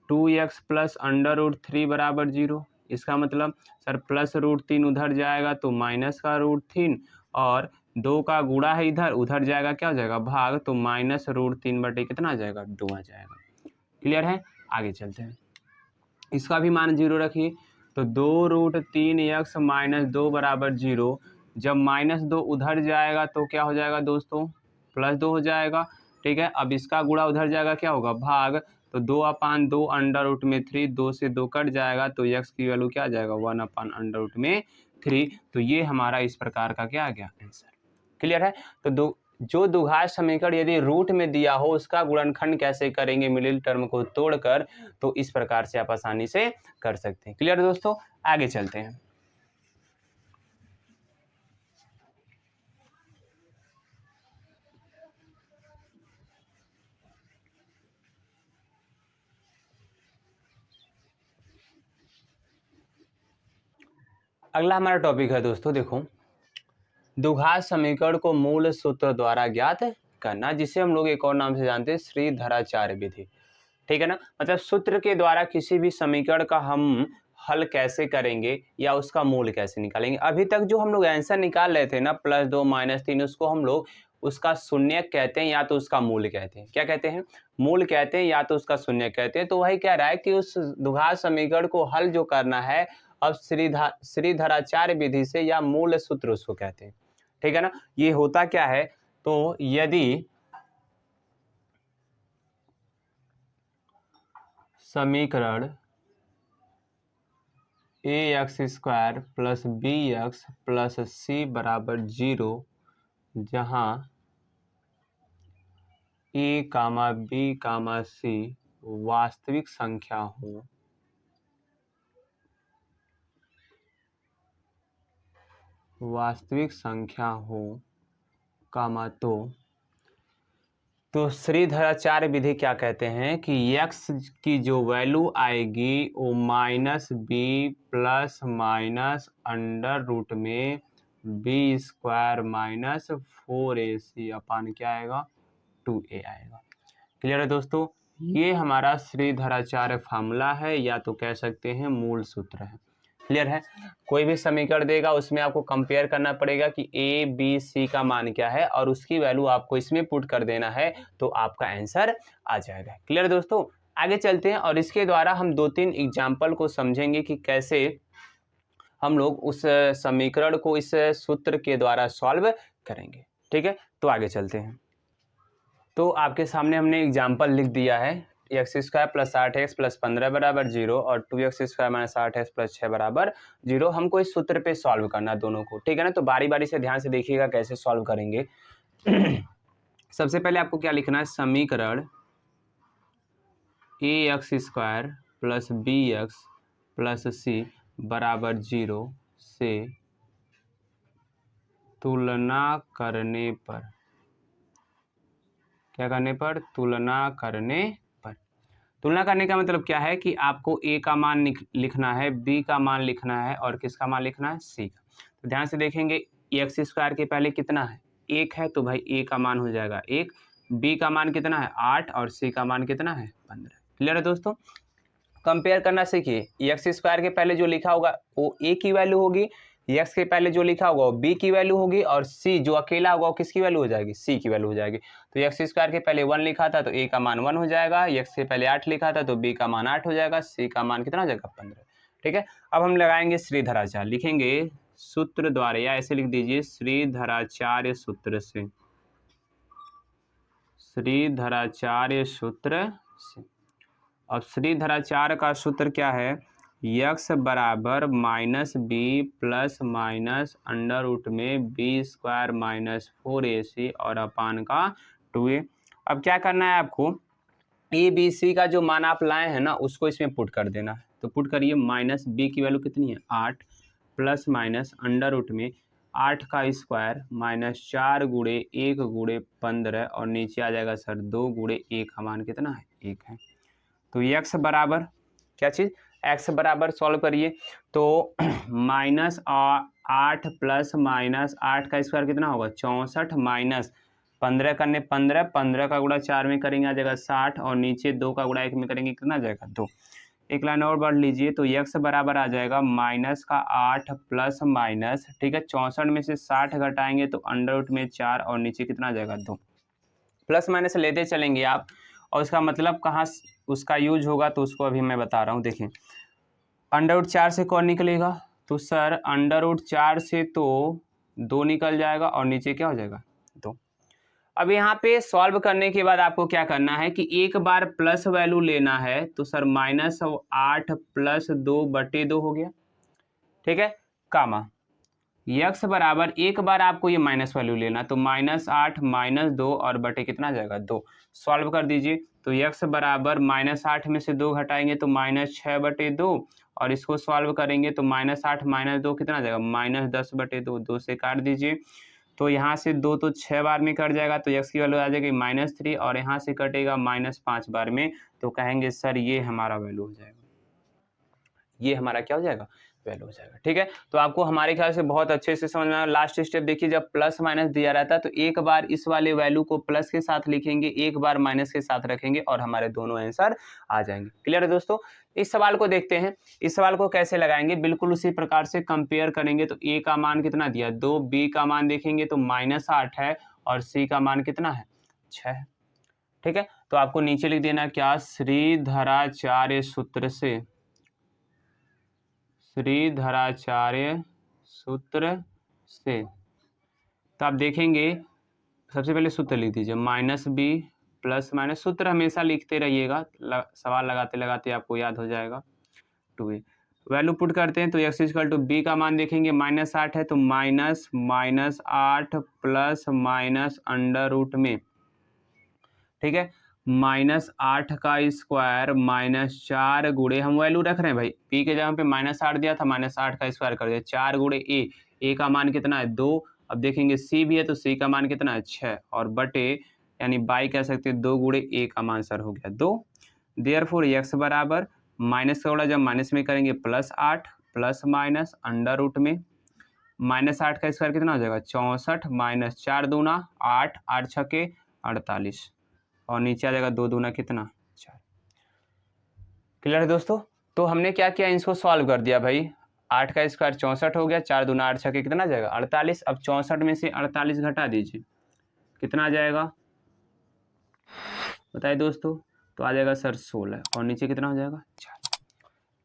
2x प्लस √3 बराबर 0, इसका मतलब सर प्लस √3 उधर जाएगा तो माइनस का √3 और 2 का गुणा है इधर, उधर जाएगा क्या हो जाएगा भाग, तो माइनस √3 बटे कितना आ जाएगा 2 आ जाएगा। क्लियर है। आगे चलते हैं, इसका भी मान 0 रखिए, तो 2√3x माइनस 2 बराबर 0। जब -2 उधर जाएगा तो क्या हो जाएगा दोस्तों +2 हो जाएगा। ठीक है, अब इसका गुणा उधर जाएगा क्या होगा भाग, तो 2/2 √3, 2 से 2 कट जाएगा, तो x की वैल्यू क्या आ जाएगा 1/√3। तो ये हमारा इस प्रकार का क्या आ गया आंसर। क्लियर है। तो जो द्विघात समीकरण यदि रूट में दिया हो उसका गुणनखंड कैसे करेंगे मिडिल टर्म को तोड़कर, तो इस प्रकार से आप आसानी से कर सकते हैं। क्लियर दोस्तों, आगे चलते हैं। अगला हमारा टॉपिक है दोस्तों, देखो द्विघात समीकरण को मूल सूत्र द्वारा ज्ञात करना, जिसे हम लोग एक और नाम से जानते हैं श्रीधराचार्य विधि। ठीक है ना, मतलब सूत्र के द्वारा किसी भी समीकरण का हम हल कैसे करेंगे या उसका मूल कैसे निकालेंगे। अभी तक जो हम लोग आंसर निकाल रहे थे ना +2 -3, उसको हम लोग उसका शून्य कहते हैं या तो उसका मूल कहते हैं। क्या कहते हैं? मूल कहते हैं या तो उसका शून्य कहते हैं। तो वही कह रहा है कि उस द्विघात समीकरण को हल जो करना है अब श्रीधराचार्य विधि से या मूल सूत्र उसको कहते हैं। ठीक है ना, ये होता क्या है, तो यदि समीकरण ax² + bx + c बराबर 0, जहाँ a, b, c वास्तविक संख्या हो, कामा तो श्रीधराचार्य विधि क्या कहते हैं कि x की जो वैल्यू आएगी वो -b ± √ b² - 4ac अपान क्या आएगा 2a आएगा। क्लियर है दोस्तों, ये हमारा श्रीधराचार्य फार्मूला है या तो कह सकते हैं मूल सूत्र है। क्लियर है, कोई भी समीकरण देगा उसमें आपको कंपेयर करना पड़ेगा कि a b c का मान क्या है और उसकी वैल्यू आपको इसमें पुट कर देना है तो आपका आंसर आ जाएगा। क्लियर है दोस्तों, आगे चलते हैं और इसके द्वारा हम 2-3 एग्जाम्पल को समझेंगे कि कैसे हम लोग उस समीकरण को इस सूत्र के द्वारा सॉल्व करेंगे। ठीक है, तो आगे चलते हैं। तो आपके सामने हमने एग्जाम्पल लिख दिया है, x² + 8x + 15 बराबर 0 और 2x² - 8x + 6 बराबर 0। हमको इस सूत्र पे सॉल्व करना है दोनों को। ठीक है ना, तो बारी बारी से ध्यान से देखिएगा कैसे सॉल्व करेंगे। सबसे पहले आपको क्या लिखना है, समीकरण ax² + bx + c बराबर 0 से तुलना करने पर, क्या करने पर, तुलना करने पर। तुलना करने का मतलब क्या है कि आपको a का मान लिखना है, b का मान लिखना है और किसका मान लिखना है, c का। तो ध्यान से देखेंगे x² के पहले कितना है, 1 है, तो भाई a का मान हो जाएगा 1, b का मान कितना है 8 और c का मान कितना है 15। क्लियर है दोस्तों, कंपेयर करना सीखिए। x² के पहले जो लिखा होगा वो a की वैल्यू होगी, x के पहले जो लिखा होगा वो b की वैल्यू होगी और c जो अकेला होगा वो किसकी वैल्यू हो जाएगी, c की वैल्यू हो जाएगी। तो x² के पहले 1 लिखा था तो a का मान 1 हो जाएगा, x के पहले 8 लिखा था तो b का मान 8 हो जाएगा, c का मान कितना हो जाएगा 15। ठीक है, अब हम लगाएंगे श्रीधराचार्य, लिखेंगे सूत्र द्वारा या ऐसे लिख दीजिए श्रीधराचार्य सूत्र से, श्रीधराचार्य सूत्र से। अब श्रीधराचार्य का सूत्र क्या है, x बराबर -b ± √b² - 4ac और अपान का 2a। अब क्या करना है आपको, a b c का जो मान आप लाए हैं ना उसको इसमें पुट कर देना है। तो पुट करिए, -b की वैल्यू कितनी है 8 ± √8 का स्क्वायर -4 × 1 × 15 और नीचे आ जाएगा सर 2 × a का मान कितना है 1 है। तो x बराबर क्या चीज़, x बराबर सॉल्व करिए तो -8 + -8 का स्क्वायर कितना होगा 64 माइनस 15 करने 15 का गुणा 4 में करेंगे आ जाएगा 60 और नीचे 2 का गुणा 1 में करेंगे कितना आ जाएगा 2। एक लाइन और बढ़ लीजिए तो x बराबर आ जाएगा -8 +, ठीक है, 64 में से 60 घटाएंगे तो √4 और नीचे कितना आ जाएगा 2। प्लस माइनस लेते चलेंगे आप और उसका मतलब कहाँ उसका यूज होगा तो उसको अभी मैं बता रहा हूँ। देखें, √4 से कौन निकलेगा, तो सर √4 से तो 2 निकल जाएगा और नीचे क्या हो जाएगा 2। अब यहाँ पे सॉल्व करने के बाद आपको क्या करना है कि एक बार प्लस वैल्यू लेना है तो सर -8 + 2/2 हो गया। ठीक है, कामा x बराबर एक बार आपको ये माइनस वैल्यू लेना तो -8 - 2 और बटे कितना आ जाएगा 2। सॉल्व कर दीजिए तो x बराबर -8 में से 2 घटाएंगे तो -6/2 और इसको सॉल्व करेंगे तो -8 - 2 कितना आ जाएगा -10/2। 2 से काट दीजिए तो यहाँ से 2 तो 6 बार में कट जाएगा तो x की वैल्यू आ जाएगी -3 और यहाँ से कटेगा -5 बार में। तो कहेंगे सर ये हमारा वैल्यू हो जाएगा, ये हमारा क्या हो जाएगा वैल्यू हो जाएगा। ठीक है, तो आपको हमारे ख्याल से बहुत अच्छे से समझ में आया। लास्ट स्टेप देखिए, जब प्लस माइनस दिया रहता है तो एक बार इस वाले वैल्यू को प्लस के साथ लिखेंगे, एक बार माइनस के साथ रखेंगे और हमारे दोनों आंसर आ जाएंगे। क्लियर है दोस्तों? इस सवाल को देखते हैं, इस सवाल को कैसे लगाएंगे। बिल्कुल उसी प्रकार से कंपेयर करेंगे। तो ए का मान कितना दिया 2, बी का मान देखेंगे तो -8 है और सी का मान कितना है 6 है। ठीक है, तो आपको नीचे लिख देना क्या, श्रीधराचार्य सूत्र से, श्रीधराचार्य सूत्र से। तो आप देखेंगे सबसे पहले सूत्र लिख दीजिए, -b प्लस माइनस, सूत्र हमेशा लिखते रहिएगा, सवाल लगाते लगाते आपको याद हो जाएगा। 2a वैल्यू पुट करते हैं तो x इक्वल टू बी का मान देखेंगे -8 है तो -8 प्लस माइनस अंडर रूट में। ठीक है, -8 का स्क्वायर -4 गुणे, हम वैल्यू रख रहे हैं भाई, p के जगह पे -8 दिया था, -8 का स्क्वायर कर दिया, 4 गुणे a का मान कितना है 2। अब देखेंगे c भी है तो c का मान कितना है 6 और बटे यानी बाई कह सकते हैं 2 गुणे a का मान सर हो गया 2। देयरफॉर x बराबर माइनस का गुणा जब माइनस में करेंगे +8 प्लस माइनस अंडर रूट में, -8 का स्क्वायर कितना हो जाएगा 64 माइनस 4 दूना 8, 8 छके 48 और नीचे आ जाएगा 2 दूना कितना 4। क्लियर है दोस्तों? तो हमने क्या किया, इसको सॉल्व कर दिया भाई। 8 का स्क्वायर 64 हो गया, 4 दूना 8 छके कितना जाएगा 48। अब 64 में से 48 घटा दीजिए, कितना आ जाएगा बताइए दोस्तों? तो आ जाएगा सर 16 और नीचे कितना हो जाएगा 4।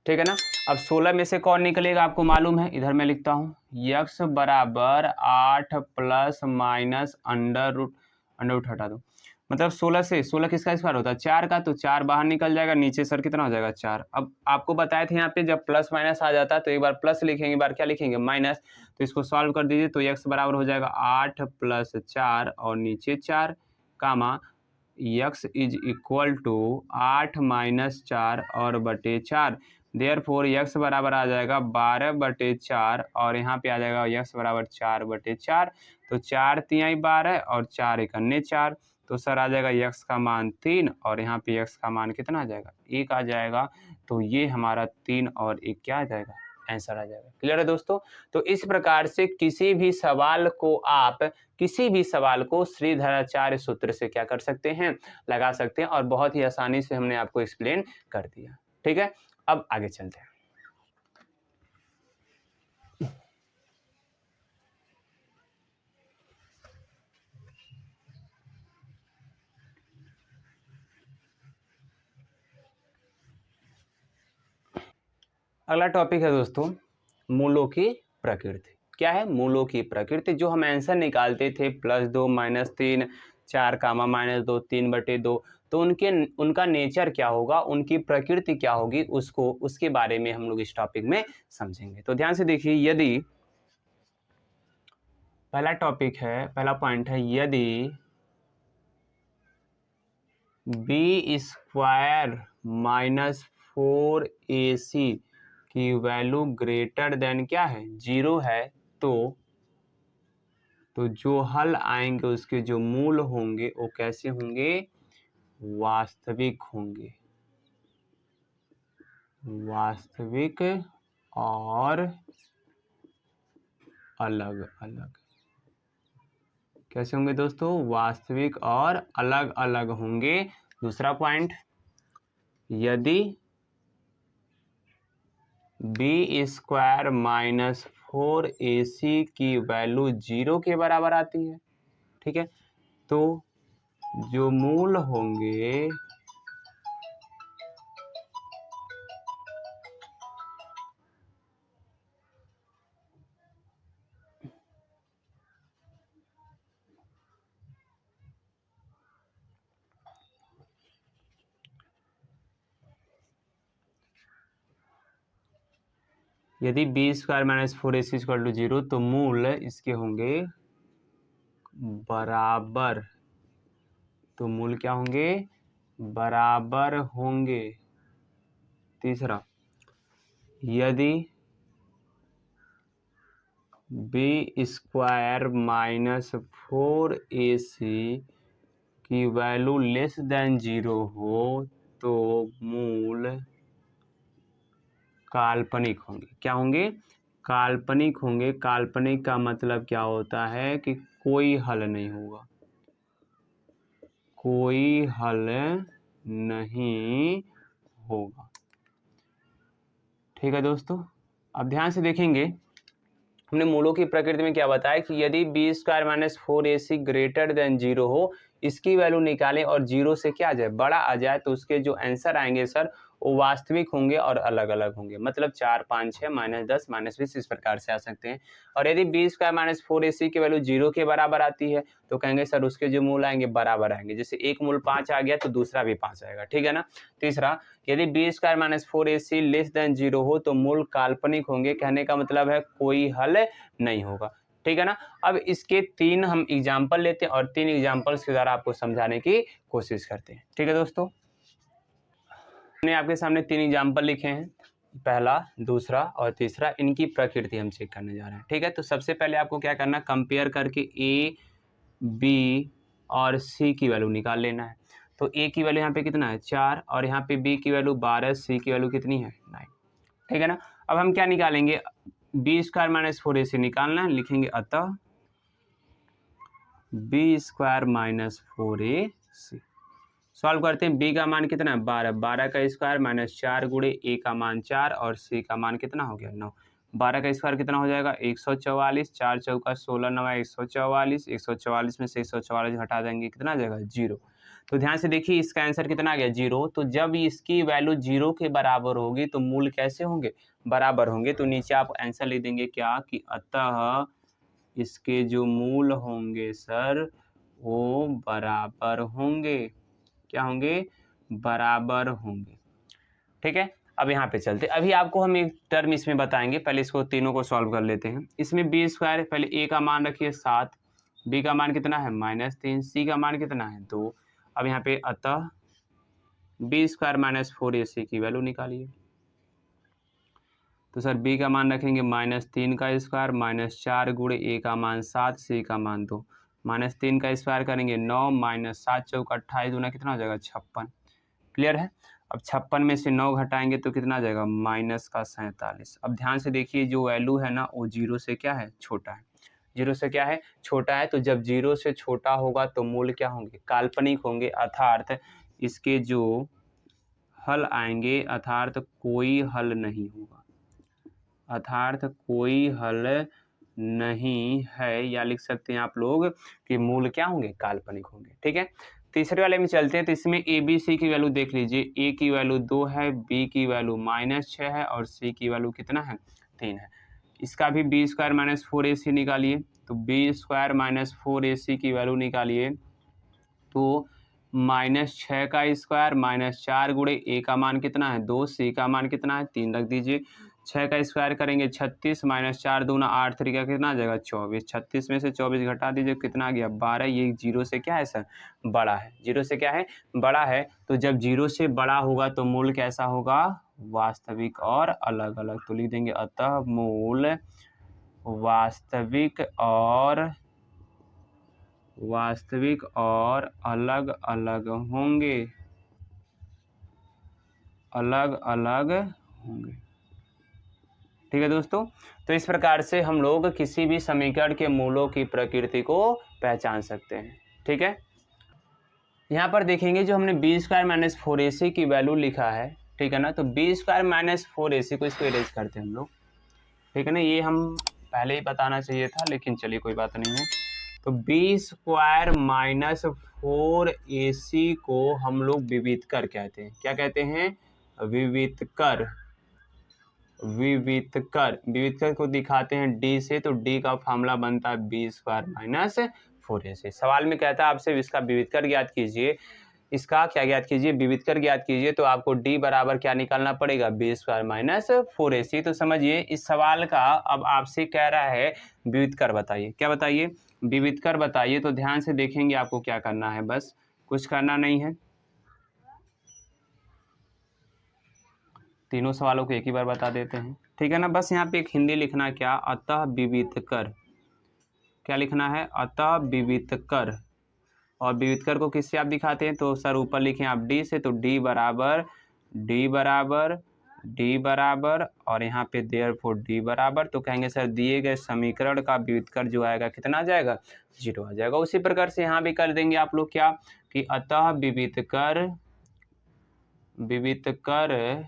ठीक है ना? अब 16 में से कौन निकलेगा आपको मालूम है, इधर मैं लिखता हूँ x बराबर 8 प्लस माइनस अंडर रूट हटा दो, मतलब 16 से 16 किसका स्क्वायर होता है 4 का, तो 4 बाहर निकल जाएगा, नीचे सर कितना हो जाएगा 4। अब आपको बताए थे यहाँ पे जब प्लस माइनस आ जाता है तो एक बार प्लस लिखेंगे, एक बार क्या लिखेंगे माइनस। तो इसको सॉल्व कर दीजिए तो x बराबर हो जाएगा 8 प्लस 4 और नीचे 4 comma x is equal to 8 minus 4 और बटे 4। देयरफॉर x बराबर आ जाएगा 12/4 और यहाँ पे आ जाएगा x बराबर 4/4। तो 4 तिहाई 12 और 4 एकन्ने 4, तो सर आ जाएगा x का मान 3 और यहाँ पे x का मान कितना आ जाएगा 1 आ जाएगा। तो ये हमारा 3 और 1 क्या आ जाएगा आंसर आ जाएगा। क्लियर है दोस्तों? तो इस प्रकार से किसी भी सवाल को श्रीधराचार्य सूत्र से क्या कर सकते हैं, लगा सकते हैं और बहुत ही आसानी से हमने आपको एक्सप्लेन कर दिया। ठीक है, अब आगे चलते हैं। अगला टॉपिक है दोस्तों मूलों की प्रकृति। क्या है मूलों की प्रकृति? जो हम आंसर निकालते थे +2 -3 4 कामा -2 3/2, तो उनका नेचर क्या होगा, उनकी प्रकृति क्या होगी, उसके बारे में हम लोग इस टॉपिक में समझेंगे। तो ध्यान से देखिए, यदि पहला टॉपिक है, पहला पॉइंट है, यदि b² -4ac की वैल्यू ग्रेटर देन क्या है 0 है, तो जो हल आएंगे उसके जो मूल होंगे वो कैसे होंगे, वास्तविक होंगे, वास्तविक और अलग अलग। कैसे होंगे दोस्तों, वास्तविक और अलग अलग होंगे। दूसरा पॉइंट, यदि b² -4ac की वैल्यू 0 के बराबर आती है, ठीक है, तो जो मूल होंगे यदि b² -4ac = 0 तो मूल इसके होंगे बराबर, तो मूल क्या होंगे बराबर होंगे। तीसरा, यदि b² -4ac की वैल्यू लेस देन 0 हो तो मूल काल्पनिक होंगे। क्या होंगे? काल्पनिक होंगे। काल्पनिक का मतलब क्या होता है कि कोई हल नहीं होगा, कोई हल नहीं होगा। ठीक है दोस्तों, अब ध्यान से देखेंगे, हमने मूलों की प्रकृति में क्या बताया कि यदि b square minus 4ac greater than 0 हो, इसकी वैल्यू निकालें और 0 से क्या आ जाए, बड़ा आ जाए, तो उसके जो आंसर आएंगे सर वो वास्तविक होंगे और अलग अलग होंगे। मतलब 4, 5, 6, -10, -20 इस प्रकार से आ सकते हैं। और यदि बी स्क्वायर माइनस 4ac की वैल्यू 0 के बराबर आती है तो कहेंगे सर उसके जो मूल आएंगे बराबर आएंगे। जैसे एक मूल 5 आ गया तो दूसरा भी 5 आएगा। ठीक है ना। तीसरा, यदि b square minus 4ac less than 0 हो तो मूल काल्पनिक होंगे। कहने का मतलब है कोई हल नहीं होगा। ठीक है ना। अब इसके 3 हम एग्जाम्पल लेते हैं और 3 एग्जाम्पल्स के द्वारा आपको समझाने की कोशिश करते हैं। ठीक है दोस्तों, मैंने आपके सामने 3 एग्जाम्पल लिखे हैं, पहला, दूसरा और तीसरा। इनकी प्रकृति हम चेक करने जा रहे हैं। ठीक है, तो सबसे पहले आपको क्या करना है, कंपेयर करके ए, बी और सी की वैल्यू निकाल लेना है। तो ए की वैल्यू यहाँ पे कितना है 4 और यहाँ पे बी की वैल्यू 12, सी की वैल्यू कितनी है 9। ठीक है ना। अब हम क्या निकालेंगे, बी स्क्वायर माइनस 4ac निकालना है। लिखेंगे अतः B square minus 4ac। Solve करते हैं। बी का मान कितना है 12, 12 का स्क्वायर माइनस 4 गुणे ए का मान 4 और सी का मान कितना हो गया 9। 12 का स्क्वायर कितना हो जाएगा 144, 4 चौका 16, 9 144, 144 में से 144 घटा देंगे कितना आ जाएगा 0। तो ध्यान से देखिए इसका आंसर कितना आ गया 0। तो जब इसकी वैल्यू 0 के बराबर होगी तो मूल कैसे होंगे, बराबर होंगे। तो नीचे आप आंसर लिख देंगे क्या कि अतः इसके जो मूल होंगे सर वो बराबर होंगे। क्या होंगे, बराबर होंगे। ठीक है, अब यहाँ पे चलते, अभी आपको हम एक टर्म इसमें बताएंगे, पहले इसको तीनों को सॉल्व कर लेते हैं। इसमें बी स्क्वायर, पहले ए का मान रखिए 7, बी का मान कितना है -3, सी का मान कितना है 2। अब यहाँ पे अतः बी स्क्वायर माइनस 4ac की वैल्यू निकालिए। तो सर बी का मान रखेंगे -3 का स्क्वायर माइनस 4 गुणे ए का मान 7, सी का मान 2। -3 का स्क्वायर करेंगे 9 माइनस 7 चौका 28 दूना कितना हो जाएगा 56। क्लियर है। अब 56 में से 9 घटाएंगे तो कितना आ जाएगा -47। अब ध्यान से देखिए जो वैल्यू है ना वो 0 से क्या है छोटा है। 0 से क्या है छोटा है। तो जब 0 से छोटा होगा तो मूल क्या होंगे, काल्पनिक होंगे। अर्थात इसके जो हल आएंगे अर्थात कोई हल नहीं होगा, अर्थात कोई हल नहीं है, या लिख सकते हैं आप लोग कि मूल क्या होंगे, काल्पनिक होंगे। ठीक है, तीसरे वाले में चलते हैं। तो इसमें ए बी सी की वैल्यू देख लीजिए, ए की वैल्यू 2 है, बी की वैल्यू -6 है और सी की वैल्यू कितना है 3 है। इसका भी बी स्क्वायर माइनस 4ac निकालिए। तो बी स्क्वायर माइनस 4ac की वैल्यू निकालिए तो -6 का स्क्वायर माइनस 4 गुणे ए का मान कितना है 2, सी का मान कितना है 3 रख दीजिए। 6 का स्क्वायर करेंगे 36 माइनस 4 दूना 8 3 का कितना आ जाएगा 24। 36 में से 24 घटा दीजिए कितना आ गया 12। ये 0 से क्या है सर, बड़ा है। 0 से क्या है, बड़ा है। तो जब 0 से बड़ा होगा तो मूल कैसा होगा, वास्तविक और अलग अलग। तो लिख देंगे अतः मूल वास्तविक और अलग अलग होंगे, अलग अलग होंगे। ठीक है दोस्तों, तो इस प्रकार से हम लोग किसी भी समीकरण के मूलों की प्रकृति को पहचान सकते हैं। ठीक है, यहाँ पर देखेंगे जो हमने बी स्क्वायर माइनस 4ac की वैल्यू लिखा है, ठीक है ना। तो बी स्क्वायर माइनस 4ac को इसको इरेज करते हैं हम लोग। ठीक है ना, ये हम पहले ही बताना चाहिए था लेकिन चलिए कोई बात नहीं है। तो बी स्क्वायर माइनस 4ac को हम लोग विवितकर कहते हैं। क्या कहते हैं, विवितकर। विवितकर को दिखाते हैं डी से। तो डी का फार्मूला बनता है बी स्क्वायर माइनस 4ac। सवाल में कहता है आपसे इसका विवितकर ज्ञात कीजिए, इसका क्या ज्ञात कीजिए, विवितकर ज्ञात कीजिए। तो आपको d बराबर क्या निकालना पड़ेगा, बी स्क्वायर माइनस 4ac। तो समझिए इस सवाल का अब आपसे कह रहा है विवितकर बताइए। क्या बताइए, विवितकर बताइए। तो ध्यान से देखेंगे आपको क्या करना है, बस कुछ करना नहीं है, तीनों सवालों को एक ही बार बता देते हैं। ठीक है ना, बस यहाँ पे एक हिंदी लिखना, क्या अतः विवितकर, क्या लिखना है अतः विवितकर। और विवितकर को किससे आप दिखाते हैं, तो सर ऊपर लिखें आप डी से। तो डी बराबर डी बराबर और यहाँ पे देयरफॉर डी बराबर, तो कहेंगे सर दिए गए समीकरण का व्युत्क्रम जो आएगा कितना आ जाएगा, 0 आ जाएगा। उसी प्रकार से यहाँ भी कर देंगे आप लोग क्या कि अतः विवितकर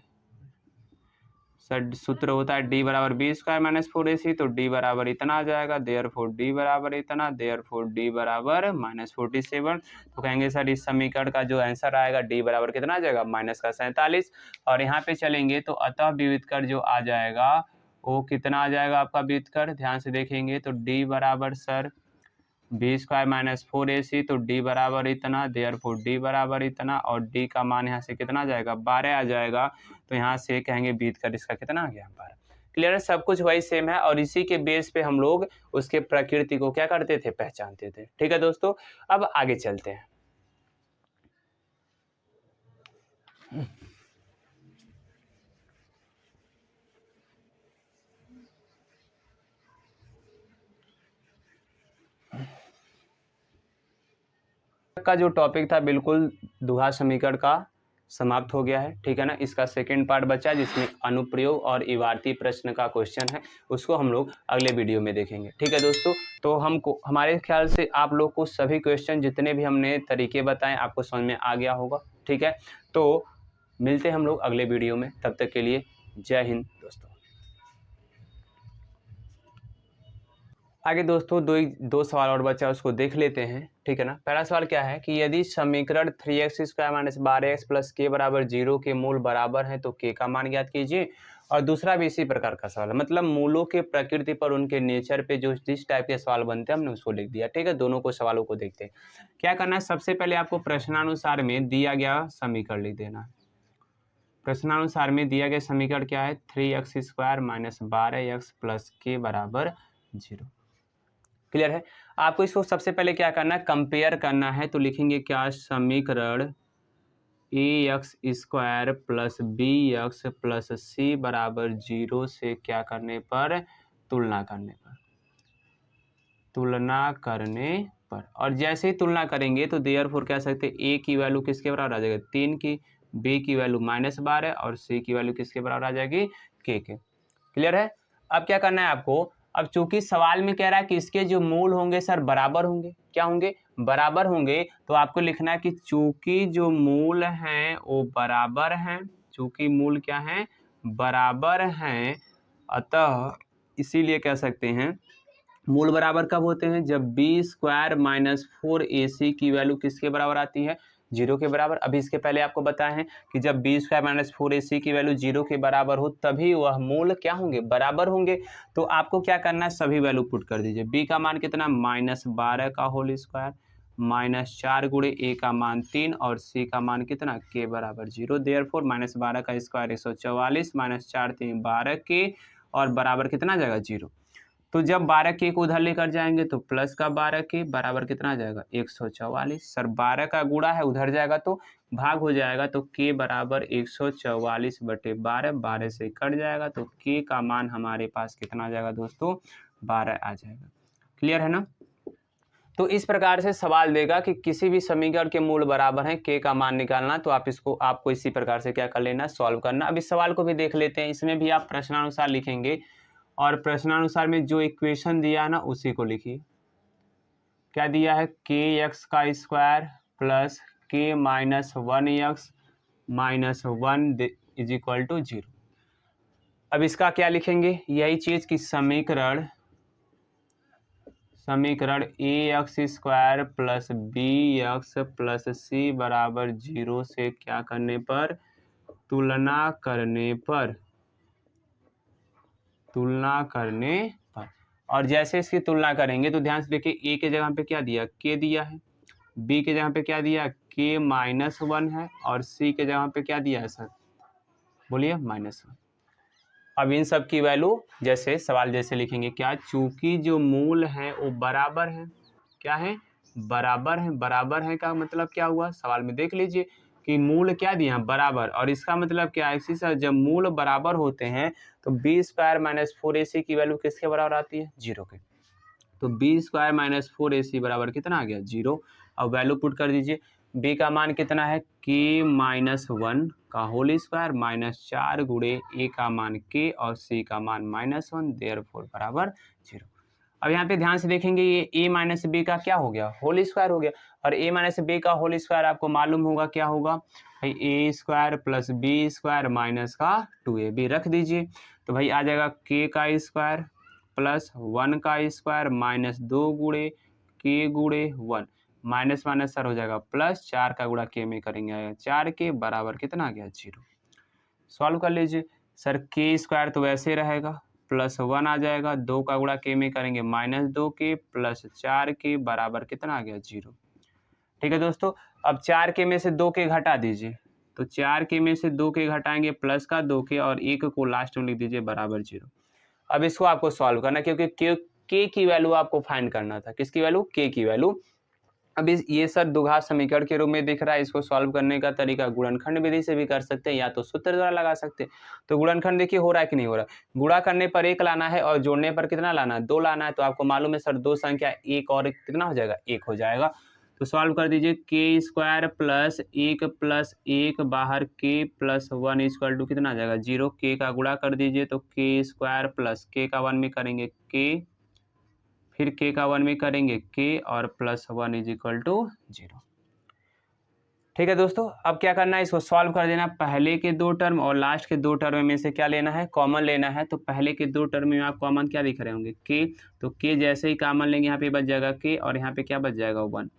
सर सूत्र होता है डी बराबर बी स्क्वायर माइनस 4ac, तो डी बराबर इतना आ जाएगा, देयरफॉर डी बराबर इतना, देयरफॉर डी बराबर -47। तो कहेंगे सर इस समीकरण का जो आंसर आएगा डी बराबर कितना आ जाएगा, -47। और यहाँ पे चलेंगे तो अतः विवितकर जो आ जाएगा वो कितना आ जाएगा आपका विवितकर, ध्यान से देखेंगे तो डी बराबर sir B square minus 4ac, तो डी बराबर इतना, देयरफॉर डी बराबर इतना, और डी का मान यहाँ से कितना आ जाएगा, 12 आ जाएगा। तो यहाँ से कहेंगे बीतकर इसका कितना आ गया, 12। क्लियर है, सब कुछ वही सेम है और इसी के बेस पे हम लोग उसके प्रकृति को क्या करते थे, पहचानते थे। ठीक है दोस्तों, अब आगे चलते हैं। का जो टॉपिक था बिल्कुल दुहा समीकरण का समाप्त हो गया है। ठीक है ना, इसका सेकंड पार्ट बचा जिसमें अनुप्रयोग और इवार्ती प्रश्न का क्वेश्चन है, उसको हम लोग अगले वीडियो में देखेंगे। ठीक है दोस्तों, तो हमको हमारे ख्याल से आप लोग को सभी क्वेश्चन जितने भी हमने तरीके बताए आपको समझ में आ गया होगा। ठीक है, तो मिलते हैं हम लोग अगले वीडियो में, तब तक के लिए जय हिंद दोस्तों। आगे दोस्तों दो सवाल और बचा, उसको देख लेते हैं। ठीक है ना, पहला सवाल क्या है कि यदि समीकरण 3x square minus 12x plus के बराबर 0 के मूल बराबर है तो k का मान ज्ञात कीजिए। और दूसरा भी इसी प्रकार का सवाल है, मतलब मूलों के प्रकृति पर, उनके नेचर पे जो जिस टाइप के सवाल बनते हैं हमने उसको लिख दिया। ठीक है, दोनों को सवालों को देखते हैं। क्या करना है, सबसे पहले आपको प्रश्नानुसार में दिया गया समीकरण लिख देना है। प्रश्नानुसार में दिया गया समीकरण क्या है, 3x square minus 12x plus के बराबर 0। क्लियर है, आपको इसको सबसे पहले क्या करना है, कंपेयर करना है। तो लिखेंगे क्या, समीकरण ax square plus bx plus c बराबर 0 से क्या करने पर, तुलना करने पर। और जैसे ही तुलना करेंगे तो देयरफॉर कह सकते हैं a की वैल्यू किसके बराबर आ जाएगी, 3 की, b की वैल्यू -12 और c की वैल्यू किसके बराबर आ जाएगी, k के। क्लियर है, अब क्या करना है आपको, अब चूंकि सवाल में कह रहा है कि इसके जो मूल होंगे सर बराबर होंगे, क्या होंगे, बराबर होंगे, तो आपको लिखना है कि चूंकि जो मूल हैं वो बराबर हैं, चूंकि मूल क्या हैं, बराबर हैं, अतः इसीलिए कह सकते हैं मूल बराबर कब होते हैं, जब b स्क्वायर माइनस 4ac की वैल्यू किसके बराबर आती है, 0 के बराबर। अभी इसके पहले आपको बताया है कि जब b स्क्वायर माइनस 4ac की वैल्यू 0 के बराबर हो तभी वह मूल क्या होंगे, बराबर होंगे। तो आपको क्या करना है, सभी वैल्यू पुट कर दीजिए। b का मान कितना, -12 का होल स्क्वायर, -4 गुणे a का मान 3 और c का मान कितना, k बराबर 0। देयरफॉर -12 का स्क्वायर 144, -4 3 12 के, और बराबर कितना आ जाएगा, 0। तो जब 12 के को उधर लेकर जाएंगे तो प्लस का 12 के बराबर कितना आ जाएगा, 144। सर 12 का गुणा है, उधर जाएगा तो भाग हो जाएगा, तो k बराबर 144/12, 12 से कट जाएगा तो k का मान हमारे पास कितना आ जाएगा दोस्तों, 12 आ जाएगा। क्लियर है ना, तो इस प्रकार से सवाल देगा कि किसी भी समीकरण के मूल बराबर हैं, k का मान निकालना। तो आपको इसी प्रकार से क्या कर लेना, सॉल्व करना। अब इस सवाल को भी देख लेते हैं, इसमें भी आप प्रश्नानुसार लिखेंगे और प्रश्नानुसार में जो इक्वेशन दिया है ना उसी को लिखिए। क्या दिया है, kx का square plus k minus 1x minus 1 is equal to 0। अब इसका क्या लिखेंगे, यही चीज कि समीकरण ax square plus bx plus c बराबर 0 से क्या करने पर, तुलना करने पर। और जैसे इसकी तुलना करेंगे तो ध्यान से देखिए, a के जगह पे क्या दिया, k दिया है, b के जगह पे क्या दिया, k -1 है, और c के जगह पे क्या दिया है सर, बोलिए -1। अब इन सब की वैल्यू जैसे सवाल जैसे लिखेंगे, क्या, चूंकि जो मूल है वो बराबर है, क्या है, बराबर है। बराबर है का मतलब क्या हुआ, सवाल में देख लीजिए कि मूल क्या दिया, बराबर, और इसका मतलब क्या है, इसी से जब मूल बराबर होते हैं तो b स्क्वायर माइनस 4ac की वैल्यू किसके बराबर आती है, 0 के। तो b स्क्वायर माइनस 4ac बराबर कितना आ गया, 0। अब वैल्यू पुट कर दीजिए, बी का मान कितना है के -1 का होल स्क्वायर माइनस 4 गुणे ए का मान के और सी का मान -1 देयरफॉर बराबर 0। अब यहाँ पे ध्यान से देखेंगे ये ए माइनस बी का क्या हो गया, होल स्क्वायर हो गया। और ए माइनस बी का होल स्क्वायर आपको मालूम होगा क्या होगा भाई, A square plus B square minus का 2ab रख दीजिए। तो भाई आ जाएगा के का स्क्वायर प्लस 1 का स्क्वायर माइनस 2 गुणे के गुणे 1 माइनस माइनस सर हो जाएगा प्लस 4 का गुणा के में करेंगे आएगा 4 के बराबर कितना आ गया 0। सॉल्व कर लीजिए सर, के स्क्वायर तो वैसे रहेगा प्लस 1 आ जाएगा, 2 का गुणा के में करेंगे -2 के प्लस 4 के बराबर कितना आ गया 0। ठीक है दोस्तों, अब 4 के में से 2 के घटा दीजिए, तो 4 के में से 2 के घटाएंगे प्लस का 2 के और 1 को लास्ट में लिख दीजिए बराबर 0। अब इसको आपको सॉल्व करना क्योंकि के की वैल्यू आपको फाइंड करना था, किसकी वैल्यू, के की वैल्यू। अब ये सर द्विघात समीकरण के रूप में दिख रहा है, इसको सॉल्व करने का तरीका गुणनखंड विधि से भी कर सकते हैं या तो सूत्र द्वारा लगा सकते हैं। तो गुणनखंड देखिए हो रहा है कि नहीं हो रहा है, गुणा करने पर 1 लाना है और जोड़ने पर कितना लाना है, 2 लाना है। तो आपको मालूम है सर 2 संख्या 1 और कितना हो जाएगा, 1 हो जाएगा। तो सॉल्व कर दीजिए के स्क्वायर प्लस 1 बाहर के प्लस 1 इक्वल टू कितना आ जाएगा 0। के का गुणा कर दीजिए तो के स्क्वायर प्लस के का 1 में करेंगे के, फिर के का 1 में करेंगे के और प्लस 1 इज इक्वल टू 0। ठीक है दोस्तों, अब क्या करना है, इसको सॉल्व कर देना। पहले के 2 टर्म और लास्ट के 2 टर्म में से क्या लेना है, कॉमन लेना है। तो पहले के 2 टर्म में आप कॉमन क्या दिख रहे होंगे, के। तो के जैसे ही कॉमन लेंगे यहाँ पे बच जाएगा के और यहाँ पे क्या बच जाएगा 1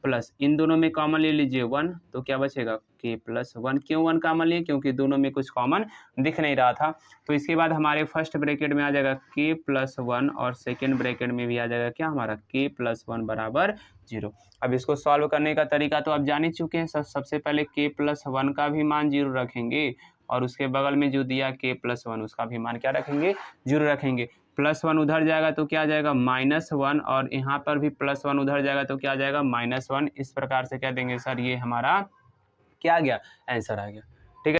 प्लस इन दोनों में कॉमन ले लीजिए 1 तो क्या बचेगा के प्लस 1। क्यों 1 कॉमन लिए, क्योंकि दोनों में कुछ कॉमन दिख नहीं रहा था। तो इसके बाद हमारे फर्स्ट ब्रैकेट में आ जाएगा के प्लस 1 और सेकेंड ब्रैकेट में भी आ जाएगा क्या हमारा के प्लस 1 बराबर 0। अब इसको सॉल्व करने का तरीका तो आप जान ही चुके हैं। सबसे पहले के प्लस 1 का भी मान 0 रखेंगे और उसके बगल में जो दिया के प्लस 1 उसका भी मान क्या रखेंगे, 0 रखेंगे। प्लस 1 उधर जाएगा तो क्या आ जाएगा -1 और यहाँ पर भी प्लस 1 उधर जाएगा तो क्या आ जाएगा -1। इस प्रकार से क्या देंगे सर, ये हमारा क्या आ गया, आंसर आ गया।